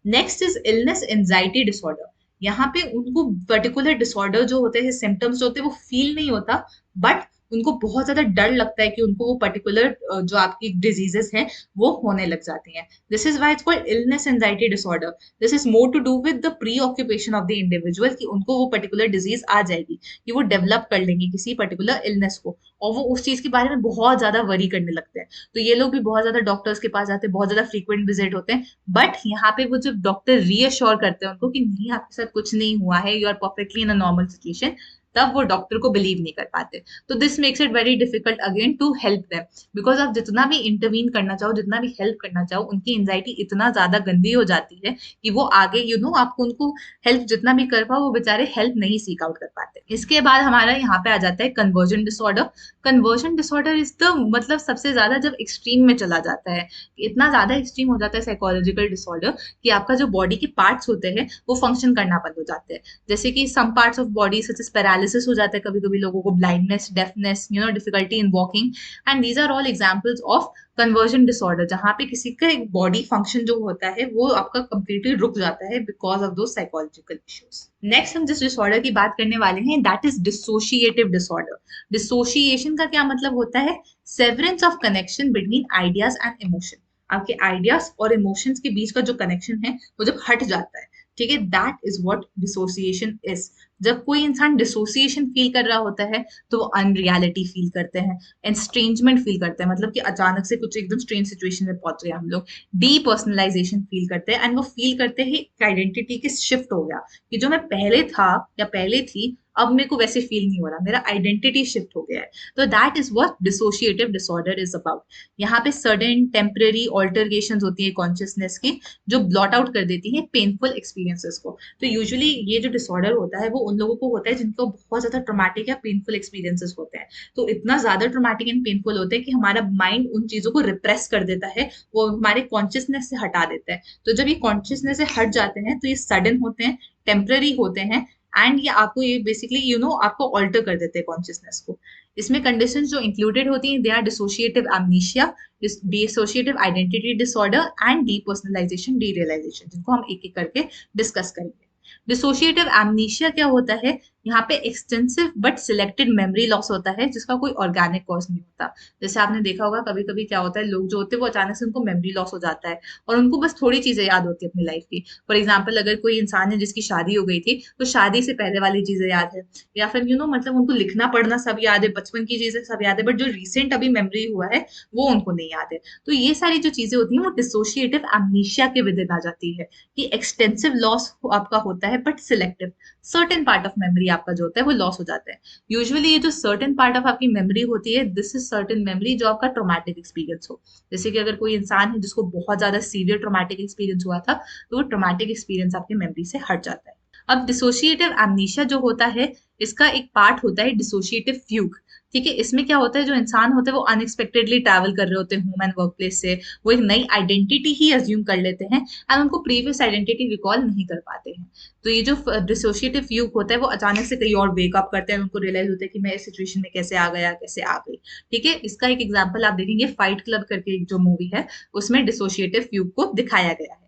Next is illness anxiety disorder. यहाँ पे उनको पर्टिकुलर डिसऑर्डर जो होते हैं सिम्टम्स जो होते हैं वो फील नहीं होता बट उनको बहुत ज्यादा डर लगता है कि उनको वो पर्टिकुलर जो आपकी डिजीजेस हैं वो होने लग जाती हैं. This is why it's called illness anxiety disorder. This is more to do with the preoccupation of the individual कि उनको वो पर्टिकुलर डिजीज आ जाएगी, कि वो डेवलप कर लेंगे किसी पर्टिकुलर इलनेस को, और वो उस चीज के बारे में बहुत ज्यादा वरी करने लगते हैं. तो ये लोग भी बहुत ज्यादा डॉक्टर्स के पास जाते हैं, बहुत ज्यादा फ्रीक्वेंट विजिट होते हैं. बट यहाँ पे वो जब डॉक्टर रीअश्योर करते हैं उनको कि नहीं आपके साथ कुछ नहीं हुआ है, you are perfectly in a normal situation, तब वो डॉक्टर को बिलीव नहीं कर पाते. तो this makes it very difficult again to help them, because आप जितना भी इंटरवीन करना चाहो, जितना भी हेल्प करना चाहो, उनकी एंजाइटी इतना ज्यादा गंदी हो जाती है कि वो आगे आपको उनको हेल्प जितना भी कर पाओ वो बेचारे हेल्प नहीं सीक आउट कर पाते. इसके बाद हमारा यहाँ पे आ जाता है conversion disorder. Conversion disorder is the मतलब सबसे ज्यादा जब एक्सट्रीम में चला जाता है, इतना ज्यादा एक्सट्रीम हो जाता है साइकोलॉजिकल डिसऑर्डर कि आपका जो बॉडी के पार्ट्स होते हैं वो फंक्शन करना बंद हो जाते हैं. जैसे कि some parts of body such as paralysis हो जाता है कभी कभी लोगों को, blindness, deafness, difficulty in walking, and these are all examples of conversion disorder, जहां पे किसी का एक बॉडी फंक्शन जो होता है वो आपका कंप्लीटली रुक जाता है बिकॉज ऑफ दो साइकोलॉजिकल इश्यूज. नेक्स्ट हम जिस डिसऑर्डर की बात करने वाले हैं that is dissociative disorder. Dissociation का क्या मतलब होता है? Severance of connection between ideas and emotion. आपके आइडियाज और इमोशंस के बीच का जो कनेक्शन है वो जब हट जाता है, ठीक है, that is what dissociation is. जब कोई इंसान डिसोसिएशन फील कर रहा होता है तो वो अनरियलिटी फील करते हैं, एस्ट्रेंजमेंट फील करते हैं, मतलब कि अचानक से कुछ एकदम स्ट्रेंज सिचुएशन में पहुंच रहे हैं हम लोग. डीपर्सनलाइजेशन फील करते हैं, एंड वो फील करते हैं एक आइडेंटिटी की शिफ्ट हो गया, कि जो मैं पहले था या पहले थी अब मेरे को वैसे फील नहीं हो रहा, मेरा आइडेंटिटी शिफ्ट हो गया है. तो that is what dissociative disorder is about. यहाँ पे सडन टेम्पररी ऑल्टरगेशन होती है कॉन्शियसनेस की, जो ब्लॉट आउट कर देती है पेनफुल एक्सपीरियंसेस को. तो यूजुअली ये जो डिसऑर्डर होता है वो उन लोगों को होता है जिनको बहुत ज्यादा ट्रॉमेटिक या पेनफुल एक्सपीरियंसेस होते हैं. तो इतना ज्यादा ट्रॉमेटिक एंड पेनफुल होते हैं कि हमारा माइंड उन चीजों को रिप्रेस कर देता है, वो हमारे कॉन्शियसनेस से हटा देता है. तो जब ये कॉन्शियसनेस से हट जाते हैं तो ये सडन होते हैं, टेम्पररी होते हैं, एंड ये आपको ये बेसिकली आपको ऑल्टर कर देते हैं कॉन्शियसनेस को. इसमें कंडीशंस जो इंक्लूडेड होती हैं they are dissociative amnesia, dissociative identity disorder and depersonalization, derealization, जिनको हम एक एक करके डिस्कस करेंगे. डिसोशिएटिव एमनीशिया क्या होता है? यहाँ पे extensive but selected memory loss होता है जिसका कोई ऑर्गेनिक कॉज नहीं होता. जैसे आपने देखा होगा कभी कभी क्या होता है, लोग जो होते हैं वो अचानक से उनको मेमोरी लॉस हो जाता है और उनको बस थोड़ी चीजें याद होती है अपनी लाइफ की. फॉर एग्जाम्पल अगर कोई इंसान है जिसकी शादी हो गई थी तो शादी से पहले वाली चीजें याद है, या फिर मतलब उनको लिखना पढ़ना सब याद है, बचपन की चीजें सब याद है, बट जो रिसेंट अभी मेमोरी हुआ है वो उनको नहीं याद है. तो ये सारी जो चीजें होती हैं वो डिसोशिएटिव एमनीशिया के विद आ जाती है, कि एक्सटेंसिव लॉस आपका होता है but selective. Certain part of memory आपका जो होता है वो लॉस हो जाता है. यूजुअली ये जो सर्टेन पार्ट ऑफ आपकी मेमोरी होती है, दिस इज सर्टेन मेमोरी जो आपका ट्रॉमेटिक एक्सपीरियंस हो. जैसे कि अगर कोई इंसान है जिसको बहुत ज्यादा सीवियर ट्रॉमेटिक एक्सपीरियंस हुआ था तो वो ट्रॉमेटिक एक्सपीरियंस आपकी मेमोरी से हट जाता है. अब डिसोशिएटिव एमनीशिया जो होता है इसका एक पार्ट होता है डिसोशिएटिव फ्यूग. ठीक है, इसमें क्या होता है, जो इंसान होते हैं वो अनएक्सपेक्टेडली ट्रैवल कर रहे होते हैं होम एंड वर्क प्लेस से, वो एक नई आइडेंटिटी ही अज्यूम कर लेते हैं एंड उनको प्रीवियस आइडेंटिटी रिकॉल नहीं कर पाते हैं. तो ये जो डिसोशिएटिव फ्यूग होता है वो अचानक से कहीं और वेकअप करते हैं, उनको रियलाइज होता है कि मैं इस सिचुएशन में कैसे आ गया, कैसे आ गई. ठीक है, इसका एक एग्जाम्पल आप देखेंगे फाइट क्लब करके एक जो मूवी है उसमें डिसोशिएटिव फ्यूग को दिखाया गया है.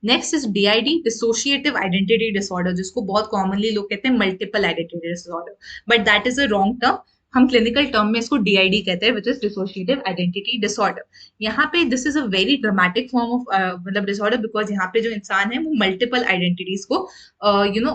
Next is DID, dissociative identity disorder, जिसको बहुत कॉमनली लोग कहते हैं multiple identity disorder, but that is a wrong term. हम क्लिनिकल टर्म में इसको डीआईडी कहते हैं, which is dissociative identity disorder. यहाँ पे this is a very dramatic form of मतलब डिसऑर्डर, बिकॉज यहाँ पे जो इंसान है वो मल्टीपल आइडेंटिटीज को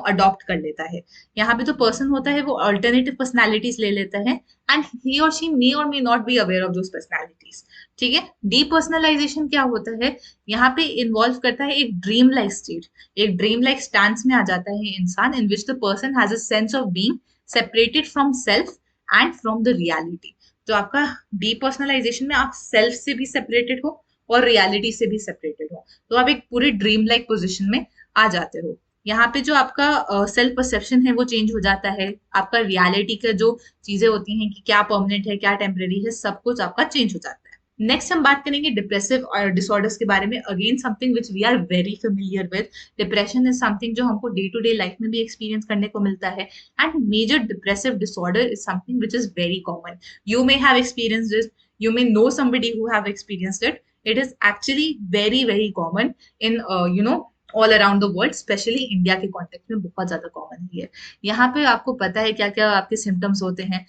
अडॉप्ट कर लेता है. यहाँ पे जो पर्सन होता है वो अल्टरनेटिव पर्सनैलिटीज ले लेता है एंड ही और शी मे और may not be aware of those personalities. ठीक है, डीपर्सनलाइजेशन क्या होता है, यहाँ पे इन्वॉल्व करता है एक ड्रीम लाइक स्टेट, एक ड्रीम लाइक स्टांस में आ जाता है इंसान, in which the person has a sense of being separated from self and from the reality. जो आपका डीपर्सनलाइजेशन में आप सेल्फ से भी सेपरेटेड हो और रियलिटी से भी सेपरेटेड हो, तो आप एक पूरे ड्रीम लाइक पोजिशन में आ जाते हो. यहाँ पे जो आपका सेल्फ परसेप्शन है वो चेंज हो जाता है, आपका रियलिटी का जो चीजें होती हैं कि क्या परमानेंट है क्या टेम्परेरी है, सब कुछ आपका चेंज हो जाता है. नेक्स्ट हम बात करेंगे डिप्रेसिव डिसऑर्डर्स के बारे में. Again something which we are very familiar with. Depression is something जो हमको डे टू डे लाइफ में भी एक्सपीरियंस करने को मिलता है, and major depressive disorder is something which is very common. You may have experienced it, you may know somebody who have experienced it. It is actually very very common in all around the world, specially India के context में बहुत ज्यादा common है ये। यहाँ पे आपको पता है क्या क्या आपके सिम्टम्स होते हैं।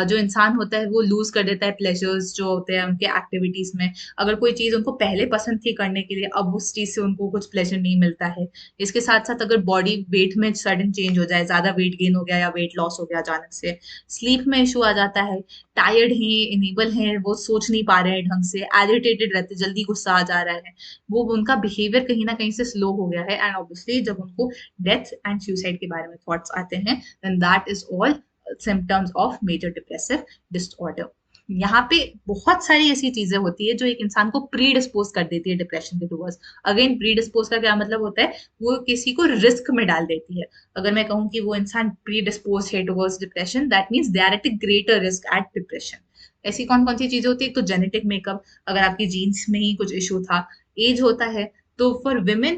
जो इंसान होता है वो लूज कर देता है प्लेजर्स जो होते हैं उनके एक्टिविटीज में। अगर कोई चीज उनको पहले पसंद थी करने के लिए, अब उस चीज से उनको कुछ प्लेजर नहीं मिलता है। इसके साथ साथ अगर बॉडी वेट में सडन चेंज हो जाए, ज्यादा वेट गेन हो गया या वेट लॉस हो गया अचानक से, स्लीप में इशू आ जाता है, टायर्ड है, इनेबल है, वो सोच नहीं पा रहे हैं ढंग से, एरिटेटेड रहते, जल्दी गुस्सा आ जा रहा है, वो उनका बिहेवियर कहीं ना कहीं से स्लो हो गया है। एंड ऑब्वियसली जब उनको डेथ एंड सुसाइड के बारे में थॉट्स आते हैं, then that is all symptoms of major depressive disorder. यहाँ पे बहुत सारी ऐसी चीजें होती है जो एक इंसान को प्री डिस्पोज कर देती है डिप्रेशन के टूवर्ड्स। अगेन प्री डिस्पोज का क्या मतलब होता है, वो किसी को रिस्क में डाल देती है। अगर मैं कहूँ कि वो इंसान प्री डिस्पोज है towards depression, that means they are at a greater risk at depression. ऐसी कौन कौन सी चीजें होती है, तो जेनेटिक मेकअप, अगर आपकी जीन्स में ही कुछ इशू था, एज होता है, तो for women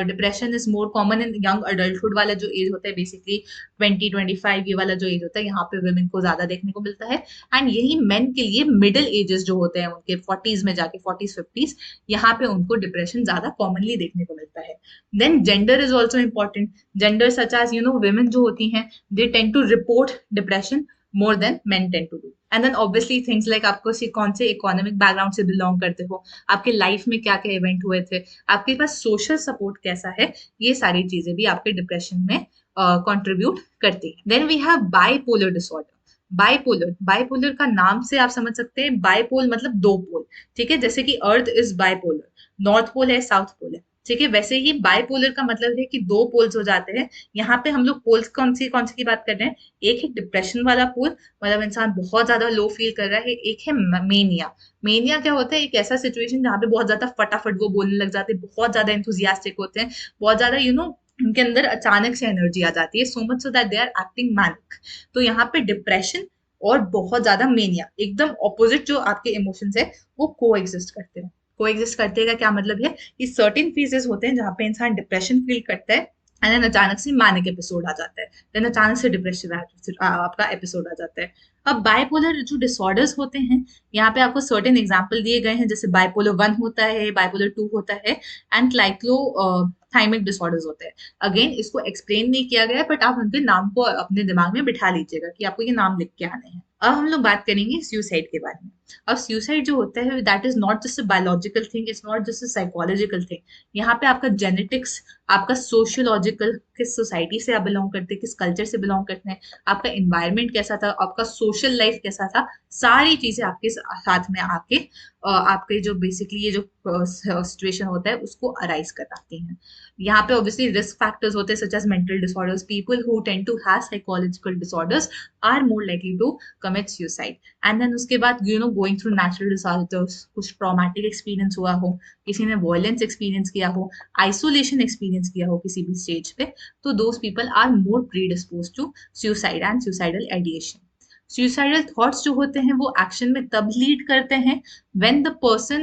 depression is more common in young adulthood वाला जो एज होता है, बेसिकली 20-25 ये वाला जो एज होता है, यहाँ पे विमेन को ज्यादा देखने को मिलता है। एंड यही मेन के लिए मिडिल एजेस जो होते हैं उनके 40s में जाके 40s 50s, यहाँ पे उनको डिप्रेशन ज्यादा कॉमनली देखने को मिलता है। Then gender is also important. Gender such as women जो होती हैं, they tend to report depression more than men tend to do. And then obviously things like आपको कौन से इकोनॉमिक बैकग्राउंड से बिलोंग करते हो, आपके लाइफ में क्या क्या इवेंट हुए थे, आपके पास सोशल सपोर्ट कैसा है, ये सारी चीजें भी आपके डिप्रेशन में कंट्रीब्यूट करती है। Then we have bipolar disorder. Bipolar का नाम से आप समझ सकते हैं, बाइपोल मतलब दो पोल, ठीक है, जैसे कि earth is bipolar, north pole है, साउथ पोल है, ठीक है, वैसे ही बाइपोलर का मतलब है कि दो पोल्स हो जाते हैं। यहाँ पे हम लोग पोल्स कौन सी की बात कर रहे हैं, एक है डिप्रेशन वाला पोल, मतलब इंसान बहुत ज्यादा लो फील कर रहा है, एक है मेनिया। मेनिया क्या होता है, एक ऐसा सिचुएशन जहाँ पे बहुत ज्यादा फटाफट वो बोलने लग जाते हैं, बहुत ज्यादा एंथुजियास्टिक होते हैं, बहुत ज्यादा उनके अंदर अचानक से एनर्जी आ जाती है, so much so that they are acting manic. तो यहाँ पे डिप्रेशन और बहुत ज्यादा मेनिया, एकदम ऑपोजिट जो आपके इमोशंस है, वो को एग्जिस्ट करते हैं। को एग्जिस्ट करते का क्या मतलब है कि सर्टेन फेजेस होते हैं जहाँ पे इंसान डिप्रेशन फील करता है, एंड देन अचानक से मैनिक एपिसोड आ जाता है, देन अचानक से डिप्रेशन आपका एपिसोड आ जाता है। अब बाइपोलर जो डिसऑर्डर्स होते हैं, यहाँ पे आपको सर्टेन एग्जांपल दिए गए हैं, जैसे बाइपोलर 1 होता है, बाइपोलर 2 होता है, एंड क्लाइक्लोथाइमिक डिसऑर्डर्स होते हैं। अगेन इसको एक्सप्लेन नहीं किया गया है, बट आप उनके नाम को अपने दिमाग में बिठा लीजिएगा कि आपको ये नाम लिख के आने हैं। अब हम लोग बात करेंगे सुसाइड के बारे में। अब सुसाइड जो होता है, that is not just a biological thing, it's not just a psychological thing. यहाँ पे आपका जेनेटिक्स, आपका सोशियोलॉजिकल, किस सोसाइटी से आप बिलोंग करते हैं, किस कल्चर से बिलोंग करते हैं, आपका इन्वायरमेंट कैसा था, आपका सोशल लाइफ कैसा था, सारी चीजें आपके साथ में आके आपके जो बेसिकली ये जो सिचुएशन होता है उसको अराइज कराती हैं। यहाँ पे ऑब्वियसली रिस्क फैक्टर्स होते हैं such as mental disorders. People who tend to have psychological disorders are more likely to commit suicide. And then उसके बाद गोइंग थ्रू नेचुरल डिजास्टर्स, कुछ ट्रॉमेटिक एक्सपीरियंस हुआ हो, किसी ने वायलेंस एक्सपीरियंस किया हो, आइसोलेशन एक्सपीरियंस किया हो किसी भी स्टेज पे, तो those people are more predispose to suicide and suicidal ideation. Suicidal thoughts जो होते हैं वो एक्शन में तब लीड करते हैं when the person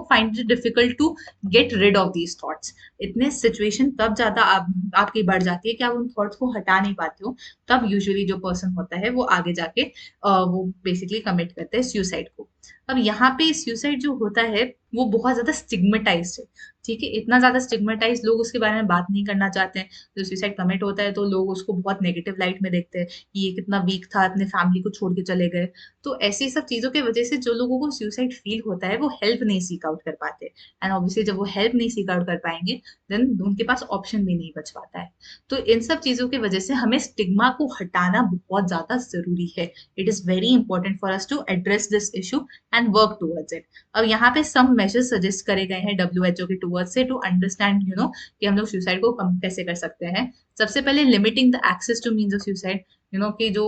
finds it difficult to get rid of these thoughts। इतने सिचुएशन तब ज्यादा आपकी बढ़ जाती है कि आप उन थॉट्स को हटा नहीं पाते हो, तब यूजुअली जो पर्सन होता है वो आगे जाके वो बेसिकली कमिट करते हैं सुसाइड को। अब यहाँ पे सुसाइड जो होता है वो बहुत ज्यादा स्टिग्मेटाइज्ड है, ठीक है, इतना ज्यादा स्टिग्मेटाइज, लोग उसके बारे में बात नहीं करना चाहते हैं। जो सुसाइड कमिट होता है तो लोग उसको बहुत नेगेटिव लाइट में देखते हैं कि ये कितना वीक था, अपने फैमिली को छोड़ के चले गए। तो ऐसी सब चीजों की वजह से जो लोगों को सुसाइड फील होता है वो हेल्प नहीं सीक आउट कर पाते, एंड ऑब्वियसली जब वो हेल्प नहीं सीक आउट कर पाएंगे देन उनके पास ऑप्शन भी नहीं बच पाता है। तो इन सब चीजों की वजह से हमें स्टिग्मा को हटाना बहुत ज्यादा जरूरी है। It is very important for us to address this issue and work towards it. अब यहाँ पे सम मेजर्स सजेस्ट करे गए हैं WHO के टूवर्ड्स से टू अंडरस्टैंड कि हम लोग सुसाइड को कम कैसे कर सकते हैं। सबसे पहले limiting the access to means of suicide, कि जो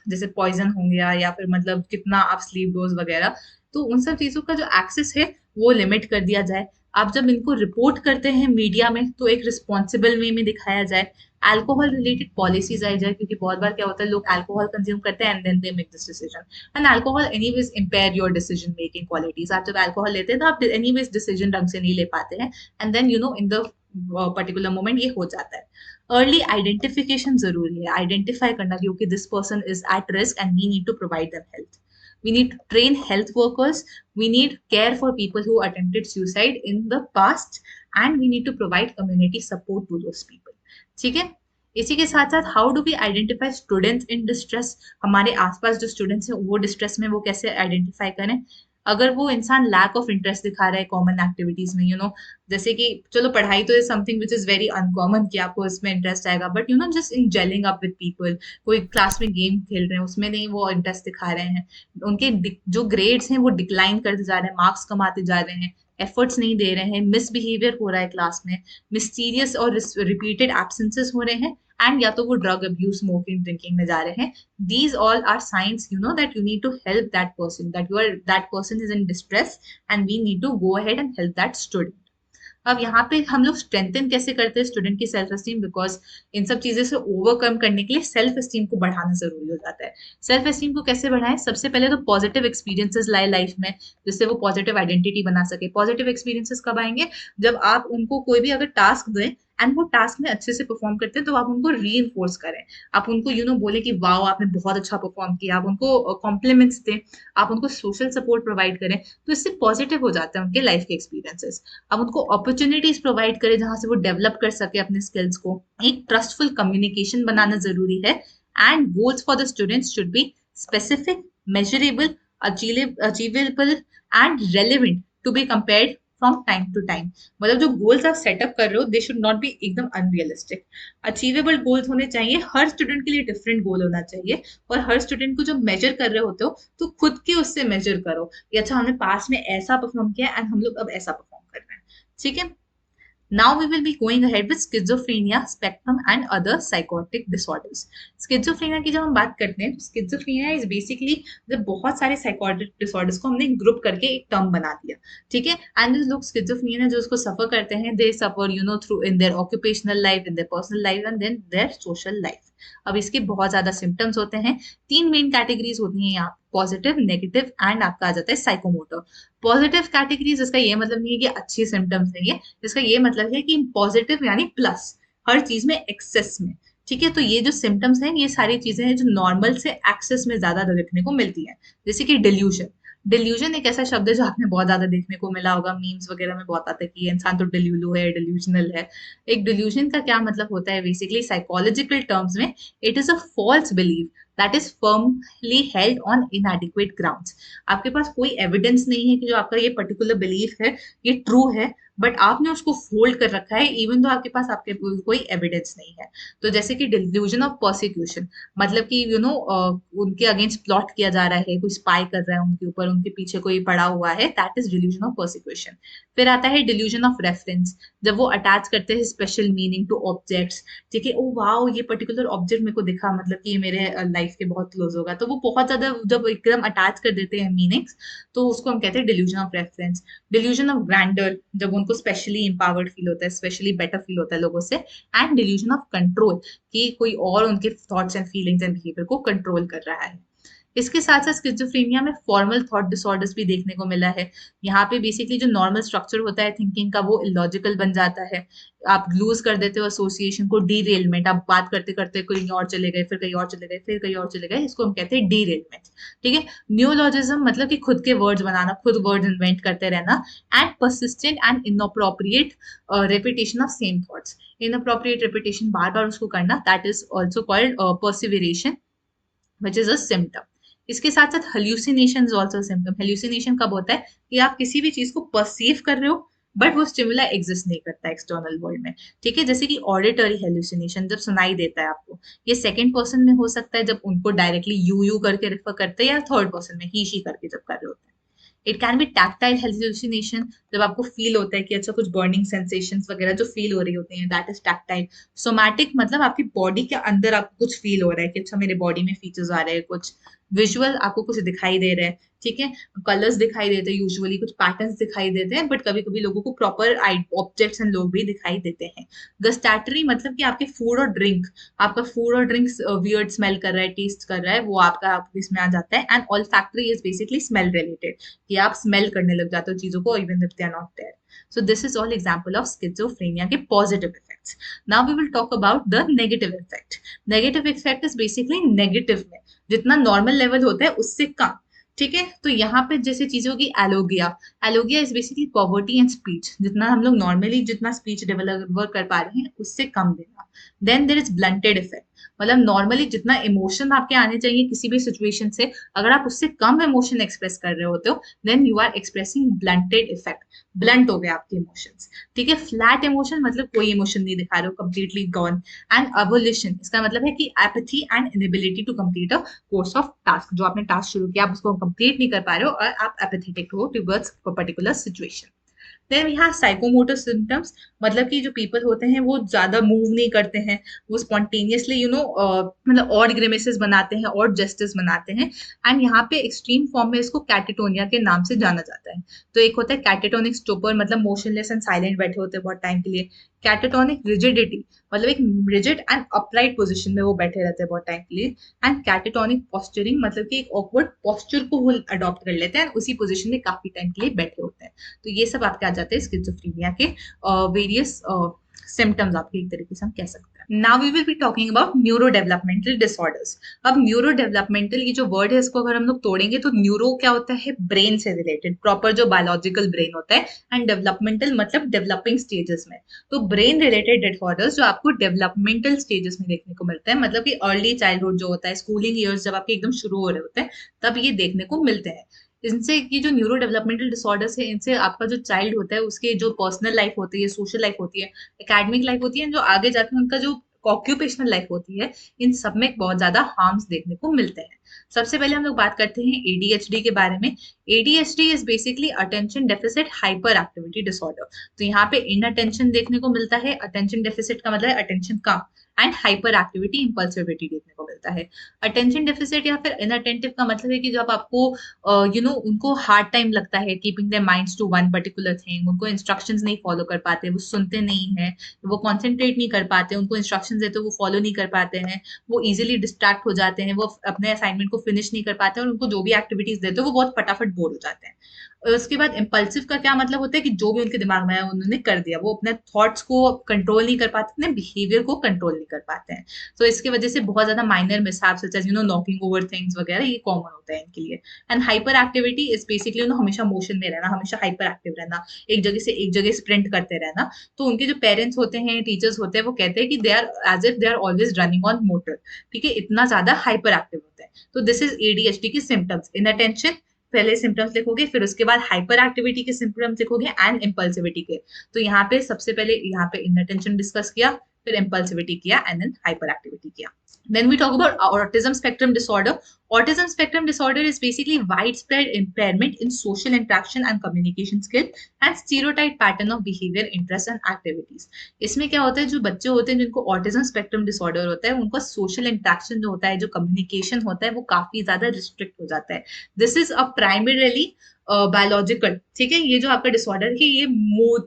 जैसे पॉइजन हो गया या फिर मतलब कितना आप स्लीप डोज वगैरह, तो उन सब चीजों का जो एक्सेस है वो लिमिट कर दिया जाए। आप जब इनको रिपोर्ट करते हैं मीडिया में तो एक रिस्पॉन्सिबल वे में दिखाया जाए। अल्कोहल रिलेटेड पॉलिसीज आई जाए, क्योंकि बहुत बार क्या होता है लोग अल्कोहल कंज्यूम करते हैं and then they make this decision, and alcohol anyways impair your decision making qualities. आप जब अल्कोहल लेते हैं तो आप एनीवेज डिसीजन ढंग से नहीं ले पाते हैं, and then in the particular moment ये हो जाता है। अर्ली आइडेंटिफिकेशन जरूरी है, आइडेंटिफाई करना क्योंकि this person is at risk and we need to provide them health. we need to train health workers, we need care for people who attempted suicide in the past, and we need to provide community support to those people. ठीक है, इसी के साथ साथ how do we identify students in distress, हमारे आसपास जो students हैं वो डिस्ट्रेस में, वो कैसे आइडेंटिफाई करें? अगर वो इंसान लैक ऑफ इंटरेस्ट दिखा रहा है कॉमन एक्टिविटीज में, जैसे कि चलो पढ़ाई तो is something which is very uncommon कि आपको इसमें इंटरेस्ट आएगा, but just in gelling up with people, कोई क्लास में गेम खेल रहे हैं उसमें नहीं वो इंटरेस्ट दिखा रहे हैं, उनके जो ग्रेड्स हैं वो डिक्लाइन करते जा रहे हैं, मार्क्स कमाते जा रहे हैं, एफर्ट्स नहीं दे रहे हैं, मिसबिहेवियर हो रहा है क्लास में, मिस्टीरियस और रिपीटेड एब्सेंसेस हो रहे हैं, एंड या तो वो ड्रग अब्यूज, स्मोकिंग, ड्रिंकिंग में जा रहे हैं, these all are signs that you need to help that person, that person is in distress, and we need to go ahead and help that student. अब यहाँ पे हम लोग स्ट्रेंथन कैसे करते हैं स्टूडेंट की सेल्फ एस्टीम, बिकॉज इन सब चीजें से ओवरकम करने के लिए सेल्फ एस्टीम को बढ़ाना जरूरी हो जाता है। सेल्फ एस्टीम को कैसे बढ़ाएं? सबसे पहले तो पॉजिटिव एक्सपीरियंसेस लाए लाइफ में, जिससे वो पॉजिटिव आइडेंटिटी बना सके। पॉजिटिव एक्सपीरियंसेस कब आएंगे? जब आप उनको कोई भी अगर टास्क दें एंड वो टास्क में अच्छे से परफॉर्म करते हैं तो आप उनको री करें, आप उनको बोले कि वाओ आपने बहुत अच्छा परफॉर्म किया, आप उनको कॉम्प्लीमेंट्स दें, आप उनको सोशल सपोर्ट प्रोवाइड करें, तो इससे पॉजिटिव हो जाता है उनके लाइफ के एक्सपीरियंसेस। अब उनको अपॉर्चुनिटीज प्रोवाइड करें जहां से वो डेवलप कर सके अपने स्किल्स को। एक ट्रस्टफुल कम्युनिकेशन बनाना जरूरी है, and goals for the students should be specific, measurable, achievable and relevant to be compared from time to time. मतलब जो गोल्स आप सेटअप कर रहे हो दे शुड नॉट बी एकदम अनरियलिस्टिक, अचीवेबल गोल्स होने चाहिए। हर स्टूडेंट के लिए डिफरेंट गोल होना चाहिए, और हर स्टूडेंट को जो मेजर कर रहे होते हो तो खुद के उससे मेजर करो कि अच्छा हमने पास में ऐसा परफॉर्म किया एंड हम लोग अब ऐसा परफॉर्म कर रहे हैं। ठीक है, now we will be going ahead with schizophrenia spectrum and other psychotic disorders. Schizophrenia की जब हम बात करते हैं, schizophrenia is basically जब बहुत सारे psychotic disorders को हमने ग्रुप करके एक टर्म बना दिया, ठीक है। एंड लोग schizophrenia जो उसको सफर करते हैं, they suffer through in their occupational life, in their personal life and then their social life. अब इसके बहुत ज्यादा सिम्टम्स होते हैं। 3 मेन कैटेगरीज होती हैं यहाँ, पॉजिटिव, नेगेटिव एंड आपका आ जाता है साइकोमोटर। पॉजिटिव कैटेगरीज, इसका ये मतलब नहीं है कि अच्छी सिम्टम्स नहीं है, इसका ये मतलब है कि पॉजिटिव यानी प्लस, हर चीज में एक्सेस में। ठीक है, तो ये जो सिम्टम्स हैं ये सारी चीजें हैं जो नॉर्मल से एक्सेस में ज्यादा देखने को मिलती है। जैसे कि डिल्यूजन, डिल्यूजन एक ऐसा शब्द है जो आपने बहुत ज्यादा देखने को मिला होगा, मीम्स वगैरह में बहुत आता है कि इंसान तो डिल्यूलू है, डिल्यूजनल है। एक डिल्यूजन का क्या मतलब होता है? बेसिकली साइकोलॉजिकल टर्म्स में it is a false believe that is firmly held on inadequate grounds. आपके पास कोई एविडेंस नहीं है कि जो आपका ये पर्टिकुलर बिलीफ है ये ट्रू है, बट आपने उसको फोल्ड कर रखा है इवन तो आपके पास आपके कोई एविडेंस नहीं है। तो जैसे कि डिल्यूजन ऑफ प्रोसिक्यूशन, मतलब कि उनके अगेंस्ट प्लॉट किया जा रहा है, कोई स्पाई कर रहा है उनके ऊपर, उनके पीछे कोई पड़ा हुआ है, that is delusion of prosecution. फिर आता है डिल्यूजन ऑफ रेफरेंस, जब वो अटैच करते हैं स्पेशल मीनिंग टू ऑब्जेक्ट्स। ठीक है, ओ वाओ ये पर्टिकुलर ऑब्जेक्ट मेरे को दिखा, मतलब कि ये मेरे लाइफ के बहुत क्लोज होगा, तो वो बहुत ज्यादा जब एकदम अटैच कर देते हैं मीनिंग्स, तो उसको हम कहते हैं delusion of reference. Delusion of grandeur, जब उनको स्पेशली एम्पावर्ड फील होता है, स्पेशली बेटर फील होता है लोगों से। एंड डिल्यूजन ऑफ कंट्रोल, कि कोई और उनके thoughts and feelings and behaviour को कंट्रोल कर रहा है। इसके साथ साथ स्किज़ोफ्रेनिया में फॉर्मल थॉट डिसऑर्डर्स भी देखने को मिला है। यहाँ पे बेसिकली जो नॉर्मल स्ट्रक्चर होता है थिंकिंग का वो इलॉजिकल बन जाता है, आप लूज कर देते हो एसोसिएशन को, डीरेलमेंट, आप बात करते करते कहीं और चले गए, फिर कहीं और चले गए, फिर कहीं और चले गए, इसको हम कहते हैं डीरेलमेंट। ठीक है, न्यूलॉजिज्म मतलब कि खुद के वर्ड्स बनाना, खुद वर्ड्स इन्वेंट करते रहना। And persistent and inappropriate repetition of same thoughts, inappropriate repetition बार बार उसको करना, that is also called perseveration which is a symptom. इसके साथ साथ हेल्यूसिनेशन ऑल्सो सिम्टम। हेल्यूसिनेशन कब होता है? कि आप किसी भी चीज को परसीव कर रहे हो बट वो स्टिमुला एग्जिस्ट नहीं करता एक्सटर्नल वर्ल्ड में। ठीक है, जैसे कि ऑडिटरी हेल्यूसिनेशन, जब सुनाई देता है आपको, ये सेकंड पर्सन में हो सकता है जब उनको डायरेक्टली यू करके रेफर करते हैं, या थर्ड पर्सन में ही शी करके जब कर रहे होते हैं। It can B tactile hallucination, जब आपको फील होता है कि अच्छा कुछ बर्निंग सेंसेशंस वगैरह जो फील हो रही होती हैं, दैट इज टैक्टाइल। सोमैटिक मतलब आपकी बॉडी के अंदर आपको कुछ फील हो रहा है कि अच्छा मेरे बॉडी में फीचर्स आ रहे हैं कुछ। विजुअल, आपको कुछ दिखाई दे रहा है, ठीक है, कलर्स दिखाई देते हैं, यूजुअली कुछ पैटर्न्स दिखाई देते हैं, बट कभी कभी लोगों को प्रॉपर ऑब्जेक्ट्स एंड लोग भी दिखाई देते हैं। गस्टैटरी मतलब कि आपके फूड और ड्रिंक, आपका फूड और ड्रिंक वियर्ड स्मेल कर रहा है, टेस्ट कर रहा है, वो आपका इसमें आ जाता है। And olfactory is basically smell related, कि आप स्मेल करने लग जाते हो चीजों को even if they are not there. So this is all example of schizophrenia के positive effects. Now we will talk about the negative effect. Negative effect is basically negative में जितना normal level होता है उससे कम, ठीक है, तो यहाँ पे जैसे चीजें होगी alogia. Alogia is basically poverty and speech, जितना हम लोग नॉर्मली जितना स्पीच डिलीवर कर पा रहे हैं उससे कम देना। Then there is blunted affect, मतलब नॉर्मली जितना इमोशन आपके आने चाहिए किसी भी सिचुएशन से, अगर आप उससे कम इमोशन एक्सप्रेस कर रहे होते हो then you are expressing blunted affect. Blunt हो गए आपके इमोशंस। ठीक है, फ्लैट इमोशन मतलब कोई इमोशन नहीं दिखा रहे हो, कंप्लीटली गॉन। एंड अवोल्यूशन, इसका मतलब है कि apathy and inability to complete a course of task, जो आपने टास्क शुरू किया आप उसको कंप्लीट नहीं कर पा रहे हो और आप एपैथेटिक हो towards particular situation. Then we have psychomotor symptoms, मतलब कि जो पीपल होते हैं वो ज्यादा मूव नहीं करते हैं, वो स्पॉन्टेनियसली मतलब और ग्रेमेसेस बनाते हैं और जेस्टर्स बनाते हैं। एंड यहाँ पे एक्सट्रीम फॉर्म में इसको कैटेटोनिया के नाम से जाना जाता है। तो एक होता है कैटेटोनिक स्टोपर, मतलब मोशनलेस एंड साइलेंट बैठे होते हैं बहुत टाइम के लिए। कैटेटोनिक रिजिडिटी, मतलब एक रिजिड एंड अपराइट पोजिशन में वो बैठे रहते हैं बहुत टाइम के लिए। एंड कैटेटोनिक पॉस्चरिंग, मतलब कि एक ऑकवर्ड पॉस्चर को वो अडॉप्ट कर लेते हैं and उसी पोजिशन में काफी टाइम के लिए बैठे होते हैं। तो ये सब आपके आ जाते हैं स्किज़ोफ्रेनिया के वेरियस सिम्टम्स, आपके एक तरीके से हम कह सकते हैं। Now we will be talking about neuro developmental disorders. अब न्यूरो डेवलपमेंटल ये जो वर्ड है इसको अगर हम लोग तोड़ेंगे तो न्यूरो क्या होता है, ब्रेन से रिलेटेड, प्रॉपर जो बायोलॉजिकल ब्रेन होता है, एंड डेवलपमेंटल मतलब डेवलपिंग स्टेजेस में। तो ब्रेन रिलेटेड डिसऑर्डर्स जो आपको डेवलपमेंटल स्टेजेस में देखने को मिलते हैं, मतलब कि अर्ली चाइल्डहुड जो होता है, स्कूलिंग ईयर्स जब आपके एकदम शुरू हो रहे होते हैं तब ये देखने को मिलते हैं। इनसे ये जो न्यूरो डेवलपमेंटल डिसऑर्डर्स है इनसे आपका जो चाइल्ड होता है उसके जो पर्सनल लाइफ होती है, सोशल लाइफ होती है, एकेडमिक लाइफ होती है, जो आगे जाकर उनका जो ऑक्यूपेशनल लाइफ होती है, इन सब में बहुत ज्यादा हार्म्स देखने को मिलते हैं। सबसे पहले हम लोग बात करते हैं एडीएचडी के बारे में। ADHD is basically attention deficit hyper activity disorder. तो यहाँ पे इन अटेंशन देखने को मिलता है, अटेंशन डेफिसिट का मतलब है अटेंशन कम, एंड हाइपर एक्टिविटी इंपल्सिविटी देखने को मिलता है। अटेंशन डेफिसिट या फिर इनअटेंटिव का मतलब है कि जब आपको उनको हार्ड टाइम लगता है keeping their minds to one particular thing, उनको इंस्ट्रक्शंस नहीं फॉलो कर पाते, वो सुनते नहीं है, वो कॉन्सेंट्रेट नहीं कर पाते, उनको इंस्ट्रक्शंस देते वो फॉलो नहीं कर पाते हैं, वो इजिली डिस्ट्रैक्ट हो जाते हैं, वो अपने असाइनमेंट को फिनिश नहीं कर पाते हैं, और उनको जो भी एक्टिविटीज देते हो वो बहुत फटाफट बोर हो जाते हैं। और उसके बाद इम्पल्सिव का क्या मतलब होता है कि जो भी उनके दिमाग में आया उन्होंने कर दिया, वो अपने थॉट्स को कंट्रोल नहीं कर पाते, अपने बिहेवियर को कंट्रोल नहीं कर पाते हैं। तो इसकी वजह से बहुत ज्यादा minor mishaps such as knocking over things वगैरह ये कॉमन होता है इनके लिए। And hyper activity is basically हमेशा मोशन में रहना, हमेशा हाइपर एक्टिव रहना, एक जगह से एक जगह स्प्रिंट करते रहना। तो उनके जो पेरेंट्स होते हैं, टीचर्स होते हैं, वो कहते हैं कि they are as if they are always running on motor. ठीक है, इतना ज्यादा हाइपर एक्टिव होता है। तो दिस इज एडीएचडी की सिम्टम्स। इन अटेंशन पहले सिम्टम्स लिखोगे, फिर उसके बाद हाइपर एक्टिविटी के सिम्टम्स लिखोगे एंड इम्पल्सिविटी के। तो यहाँ पे सबसे पहले यहाँ पे इनअटेंशन डिस्कस किया, फिर इम्पल्सिविटी किया, एंड देन हाइपर एक्टिविटी किया। Then we talk about autism spectrum disorder. Autism spectrum disorder is basically widespread impairment in social interaction and communication skill and stereotype pattern of behavior, interests and activities. इसमें क्या होता है, जो बच्चे होते हैं जिनको ऑटिज्म स्पेक्ट्रम डिसऑर्डर होता है उनका सोशल इंटरेक्शन जो होता है, जो कम्युनिकेशन होता है, वो काफी ज्यादा रिस्ट्रिक्ट हो जाता है। This is a primarily biological. ठीक है, ये जो आपका डिसऑर्डर है ये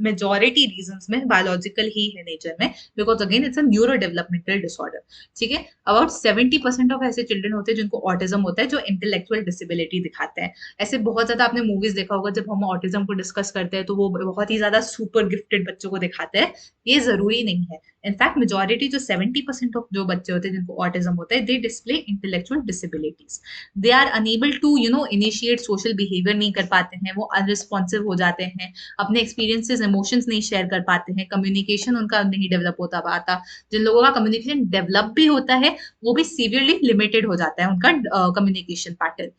मेजोरिटी रीजंस में बायोलॉजिकल ही है नेचर में, because again it's a neuro developmental disorder. ठीक है, अबाउट 70% ऑफ ऐसे चिल्ड्रन होते हैं जिनको ऑटिज्म होता है जो इंटेलेक्चुअल डिसेबिलिटी दिखाते हैं। ऐसे बहुत ज्यादा आपने मूवीज देखा होगा, जब हम ऑटिज्म को डिस्कस करते हैं तो वो बहुत ही ज्यादा सुपर गिफ्टेड बच्चों को दिखाते हैं। ये जरूरी नहीं है। इनफैक्ट मेजोरिटी जो 70% ऑफ जो बच्चे होते हैं जिनको ऑटिज्म होता है, they display intellectual disabilities. They are unable to initiate social behaviour नहीं कर पाते हैं, वो अनरिस्पॉन्सिव हो जाते हैं, अपने एक्सपीरियंसेस इमोशंस नहीं शेयर कर पाते हैं, कम्युनिकेशन उनका नहीं डेवलप होता पाता। जिन लोगों का कम्युनिकेशन डेवलप भी होता है वो भी सीवियरली लिमिटेड हो जाता है उनका कम्युनिकेशन पैटर्न।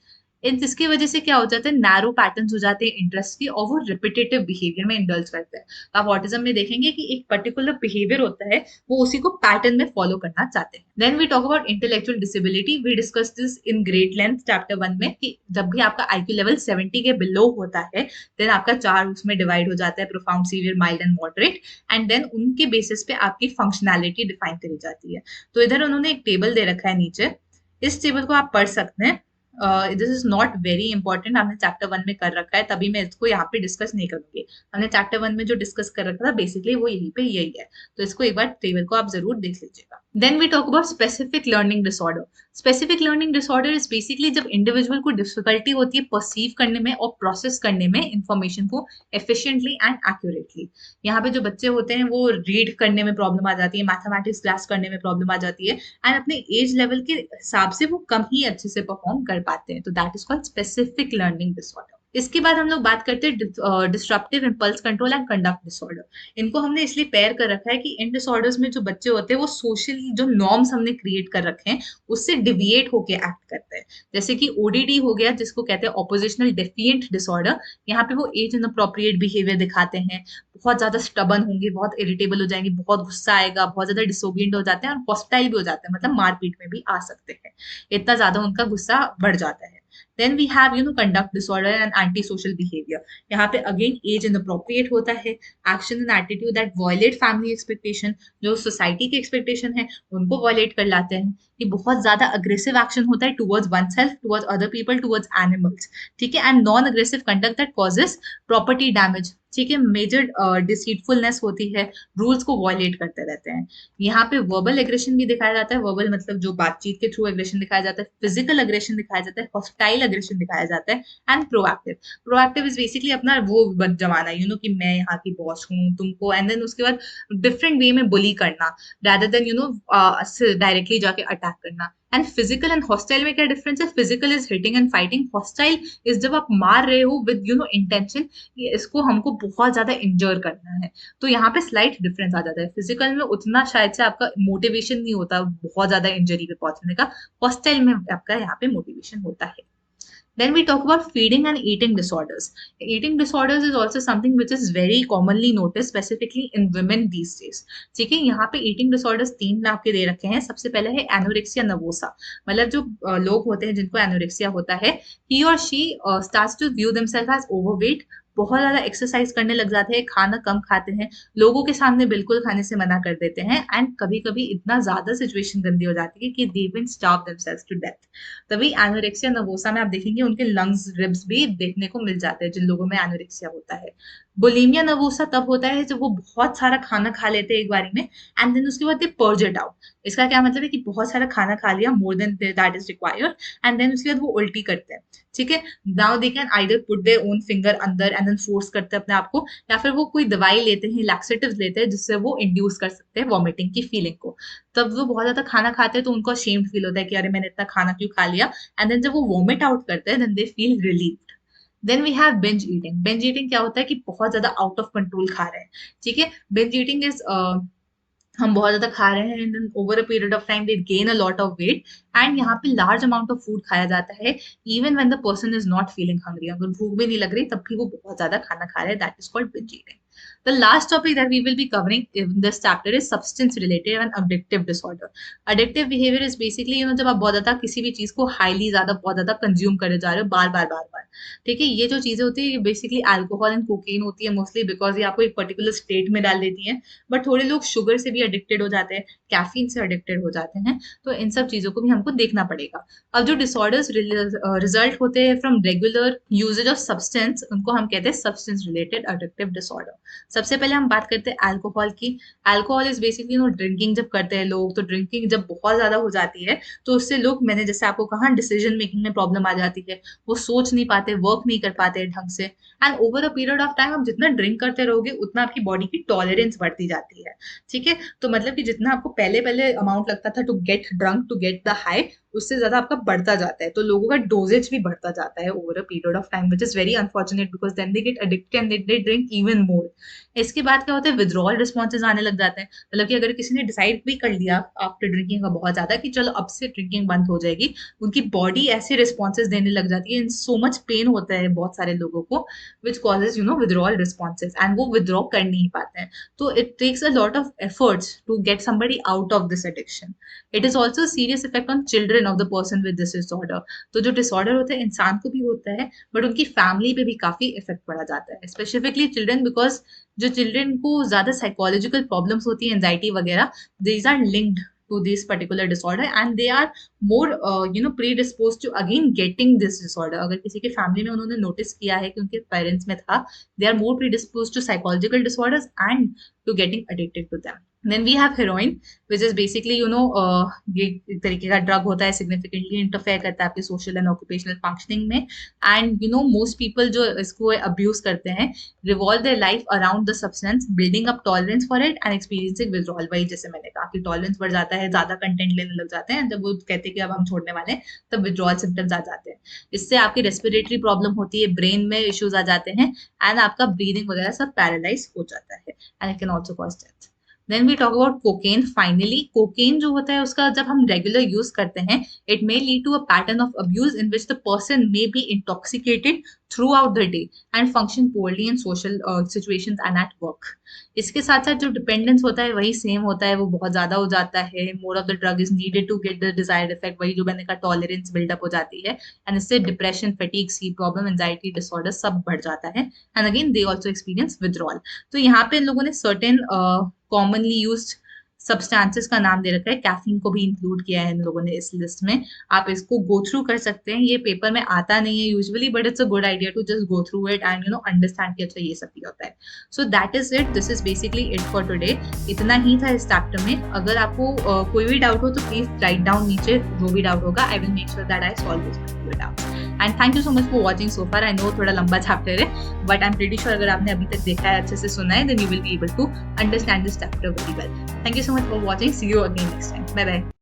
इसकी वजह से क्या हो जाता है, नैरो पैटर्न्स हो जाते हैं इंटरेस्ट की, और वो रिपीटेटिव बिहेवियर में इंडल्ज करते हैं। आप ऑटिज्म में देखेंगे कि एक पर्टिकुलर बिहेवियर होता है, वो उसी को पैटर्न में फॉलो करना चाहते हैं। Then we talk about intellectual disability. We discuss this in great length chapter 1 में कि जब भी आपका आईक्यू लेवल 70 के बिलो होता है देन आपका 4 उसमें डिवाइड हो जाता है, profound, severe, mild and moderate. And then उनके बेसिस पे आपकी फंक्शनैलिटी डिफाइन करी जाती है। तो इधर उन्होंने एक टेबल दे रखा है नीचे, इस टेबल को आप पढ़ सकते हैं। This is not very important, हमने चैप्टर 1 में कर रखा है तभी मैं इसको यहाँ पे डिस्कस नहीं करूंगी। हमने चैप्टर 1 में जो डिस्कस कर रखा था बेसिकली वो यहीं पे यही है। तो इसको एक बार टेबल को आप जरूर देख लीजिएगा। Then we talk about specific learning disorder. Specific learning disorder is basically जब इंडिविजुअल को डिफिकल्टी होती है परसीव करने में और प्रोसेस करने में इंफॉर्मेशन को एफिशिएंटली एंड एक्यूरेटली। यहाँ पे जो बच्चे होते हैं वो रीड करने में प्रॉब्लम आ जाती है, मैथमेटिक्स क्लास करने में प्रॉब्लम आ जाती है, एंड अपने एज लेवल के हिसाब से वो कम ही अच्छे से परफॉर्म कर पाते हैं। तो that is called specific learning disorder. इसके बाद हम लोग बात करते हैं disruptive impulse control and conduct disorder. इनको हमने इसलिए पेयर कर रखा है कि इन डिसऑर्डर्स में जो बच्चे होते हैं वो सोशल जो नॉर्म्स हमने क्रिएट कर रखे हैं उससे डिविएट होके एक्ट करते हैं। जैसे कि ओडीडी हो गया जिसको कहते हैं ऑपोजिशनल डेफिएंट डिसऑर्डर। यहाँ पे वो एज इनअप्रोप्रिएट बिहेवियर दिखाते हैं, बहुत ज्यादा स्टबन होंगे, बहुत इरिटेबल हो जाएंगे, बहुत गुस्सा आएगा, बहुत ज्यादा डिसोबियंट हो जाते हैं और हॉस्टाइल भी हो जाते हैं, मतलब मारपीट में भी आ सकते हैं, इतना ज्यादा उनका गुस्सा बढ़ जाता है। Then we have conduct disorder and anti social behaviour. यहाँ पे अगेन एज इनअप्रोप्रिएट होता है, action and attitude that violate family expectation, जो सोसाइटी की एक्सपेक्टेशन है उनको वॉयलेट कर लाते हैं। ये बहुत ज्यादा अग्रेसिव एक्शन होता है towards one self, towards other people, towards animals, ठीक है, and non aggressive conduct that causes property damage, ठीक है, मेजर डिसीटफुलनेस होती है, रूल्स को वॉयलेट करते रहते हैं। यहाँ पे वर्बल एग्रेशन भी दिखाया जाता है, वर्बल मतलब जो बातचीत के थ्रू एग्रेशन दिखाया जाता है, फिजिकल एग्रेशन दिखाया जाता है, हॉस्टाइल एग्रेशन दिखाया जाता है, and proactive. Proactive is basically अपना वो जमाना कि मैं यहाँ की बॉस हूँ तुमको, एंड देन उसके बाद डिफरेंट वे में बुली करना rather than डायरेक्टली जाके अटैक करना। एंड फिजिकल एंड हॉस्टाइल में क्या डिफरेंस है? Physical is hitting and fighting, hostile is जब आप मार रहे हो विद इंटेंशन, इसको हमको बहुत ज्यादा इंजर करना है। तो यहाँ पे स्लाइट डिफरेंस आ जाता है, फिजिकल में उतना शायद से आपका मोटिवेशन नहीं होता बहुत ज्यादा इंजरी पे पहुंचने का, हॉस्टाइल में आपका यहाँ पे मोटिवेशन होता है। Then we talk about feeding and eating disorders. Eating disorders is also something which is very commonly noticed, specifically in women these days. ठीक है, यहाँ पे eating disorders तीन नाम के दे रखे हैं। सबसे पहले है एनोरेक्सिया नर्वोसा, मतलब जो लोग होते हैं जिनको एनोरेक्सिया होता है, he or she starts to view themselves as overweight, बहुत ज्यादा एक्सरसाइज करने लग जाते हैं, खाना कम खाते हैं, लोगों के सामने बिल्कुल खाने से मना कर देते हैं, एंड कभी कभी इतना ज्यादा सिचुएशन गंदी हो जाती है कि they will starve themselves to death. तभी एनोरेक्सिया नर्वोसा में आप देखेंगे उनके लंग्स, रिब्स भी देखने को मिल जाते हैं जिन लोगों में एनोरेक्सिया होता है। बुलिमिया नर्वोसा तब होता है जब वो बहुत सारा खाना खा लेते हैं एक बारी में, एंड देन उसके बाद दे पर्ज इट आउट। इसका क्या मतलब है कि बहुत सारा खाना खा लिया, more than that is required, and then उसके बाद वो उल्टी करते हैं, ठीक है। Now they can either put their own finger अंदर एंड देन फोर्स करते हैं अपने आप को, या फिर वो कोई दवाई लेते हैं, लैक्सेटिव्स लेते हैं, जिससे वो इंड्यूस कर सकते हैं वॉमिटिंग की फीलिंग को। तब वो बहुत ज्यादा खाना खाते हैं तो उनको शेम्ड फील होता है कि अरे मैंने इतना खाना क्यों खा लिया, एंड देन जब वो वॉमिट आउट करते हैं then they feel relieved. Then we have binge eating. Binge eating क्या होता है कि बहुत ज्यादा आउट ऑफ कंट्रोल खा रहे हैं, ठीक है। बिंज ईटिंग इज हम बहुत ज्यादा खा रहे हैं, and then over a period of time they gain a lot of weight, and यहाँ पे लार्ज अमाउंट ऑफ फूड खाया जाता है even when the person is not feeling hungry. अगर भूख भी नहीं लग रही तब भी वो बहुत ज्यादा खाना खा रहे हैं, that is called binge eating. The last topic that we will be covering in this chapter is substance related and addictive disorder. Addictive behavior is basically जब आप बहुत ज्यादा किसी भी चीज को हाईली ज्यादा बहुत ज्यादा कंज्यूम करे जा रहे हो बार बार बार बार, ठीक है। ये जो चीजें होती है ये बेसिकली अल्कोहल एंड कोकेन होती है मोस्टली, बिकॉज ये आपको एक पर्टिकुलर स्टेट में डाल देती है। बट थोड़े लोग शुगर से भी एडिक्टेड हो जाते हैं, कैफीन से एडिक्टेड हो जाते हैं, तो इन सब चीजों को भी हमको देखना पड़ेगा। अब जो डिसऑर्डर्स रिजल्ट होते हैं from regular usage of substance, उनको हम कहते हैं सब्सटेंस रिलेटेड एडिक्टिव डिसऑर्डर। सबसे पहले हम बात करते हैं अल्कोहल की। अल्कोहल इज बेसिकली ड्रिंकिंग जब करते हैं लोग, तो ड्रिंकिंग जब बहुत ज्यादा हो जाती है तो उससे लोग, मैंने जैसे आपको कहा, डिसीजन मेकिंग में प्रॉब्लम आ जाती है, वो सोच नहीं पाते, वर्क नहीं कर पाते ढंग से, and over a period of time आप जितना ड्रिंक करते रहोगे उतना आपकी बॉडी की टॉलरेंस बढ़ती जाती है, ठीक है। तो मतलब कि जितना आपको पहले पहले अमाउंट लगता था to get drunk, to get the high, उससे ज्यादा आपका बढ़ता जाता है, तो लोगों का डोजेज भी बढ़ता जाता है over a period of time, which is very unfortunate because then they get addicted and they drink even more. इसके बाद क्या होता है, विड्रॉल रिस्पॉन्सेज आने लग जाते हैं, मतलब कि अगर किसी ने डिसाइड भी कर लिया आफ्टर ड्रिंकिंग का बहुत ज्यादा कि चलो अब से ड्रिंकिंग बंद हो जाएगी, उनकी बॉडी ऐसे रिस्पॉन्सेज देने लग जाती है, इन सो मच पेन होता है बहुत सारे लोगों को, which causes withdrawal responses, and वो विड्रॉ कर नहीं पाते हैं। तो it takes a lot of efforts to get somebody out of this addiction. It is also serious effect on children of the person with this disorder. तो जो disorder होता है इंसान को भी होता है, बट उनकी फैमिली पे भी काफी इफेक्ट पड़ा जाता है, स्पेसिफिकली चिल्ड्रन, बिकॉज जो चिल्ड्रन को ज्यादा साइकोलॉजिकल प्रॉब्लम्स होती है, एंजाइटी वगैरह, these are linked to this particular disorder and they are more predisposed to again getting this disorder. अगर किसी के फैमिली में उन्होंने नोटिस किया है कि उनके पेरेंट्स में था, they are more predisposed to psychological disorders and to getting addicted to them. Then we have heroin which is basically ये एक तरीके का ड्रग होता है, सिग्निफिकेंटली इंटरफेयर करता है आपके सोशल एंड ऑक्यूपेशनल फंक्शनिंग में। एंड मोस्ट पीपल जो इसको अब्यूज करते हैं revolve their life around the substance, building up tolerance for it and experiencing withdrawal. वही जैसे मैंने कहा कि टॉलरेंस बढ़ जाता है, ज्यादा कंटेंट लेने लग जाते हैं, जब वो कहते हैं कि अब हम छोड़ने वाले हैं तब विड्रॉल सिम्टम्स आ जाते हैं। इससे आपकी रेस्पिरेटरी प्रॉब्लम होती है, ब्रेन में इश्यूज आ जाते हैं एंड आपका ब्रीदिंग वगैरह सब पैरालाइज हो जाता है and it can also cause death. Then we talk about cocaine. Finally cocaine जो होता है उसका जब हम रेगुलर यूज करते हैं, it may lead to a pattern of abuse in which the person may be intoxicated throughout the day and function poorly in social situations and at work. इसके साथ साथ जो डिपेंडेंस होता है वही same होता है, वो बहुत ज्यादा हो जाता है। More of the drug is needed to get the desired effect, वही जो मैंने कहा टॉलरेंस बिल्डअप हो जाती है एंड इससे depression, fatigue, sleep problem, anxiety disorder सब बढ़ जाता है and again they also experience withdrawal. तो यहाँ पे इन लोगों ने सर्टेन कॉमनली यूज्ड सब्सटेंसेस का नाम दे रखा है, कैफीन को भी इंक्लूड किया है इन लोगों ने इस लिस्ट में। आप इसको गो थ्रू कर सकते हैं, ये पेपर में आता नहीं है usually, but it's a good idea to just go through it and understand कि अच्छा ये सब भी होता है। So that is it, this is basically it for today. इतना ही था इस चैप्टर में। अगर आपको कोई भी डाउट हो तो प्लीज राइट डाउन नीचे जो भी डाउट होगा, I will make sure that I solve this doubt. And thank you so much for watching so far. I know थोड़ा लंबा चैप्टर है, but I am pretty sure अगर आपने अभी तक देखा है, अच्छे से सुना है, then you will be able to understand this chapter very well. Thank you so much for watching. See you again next time. Bye bye.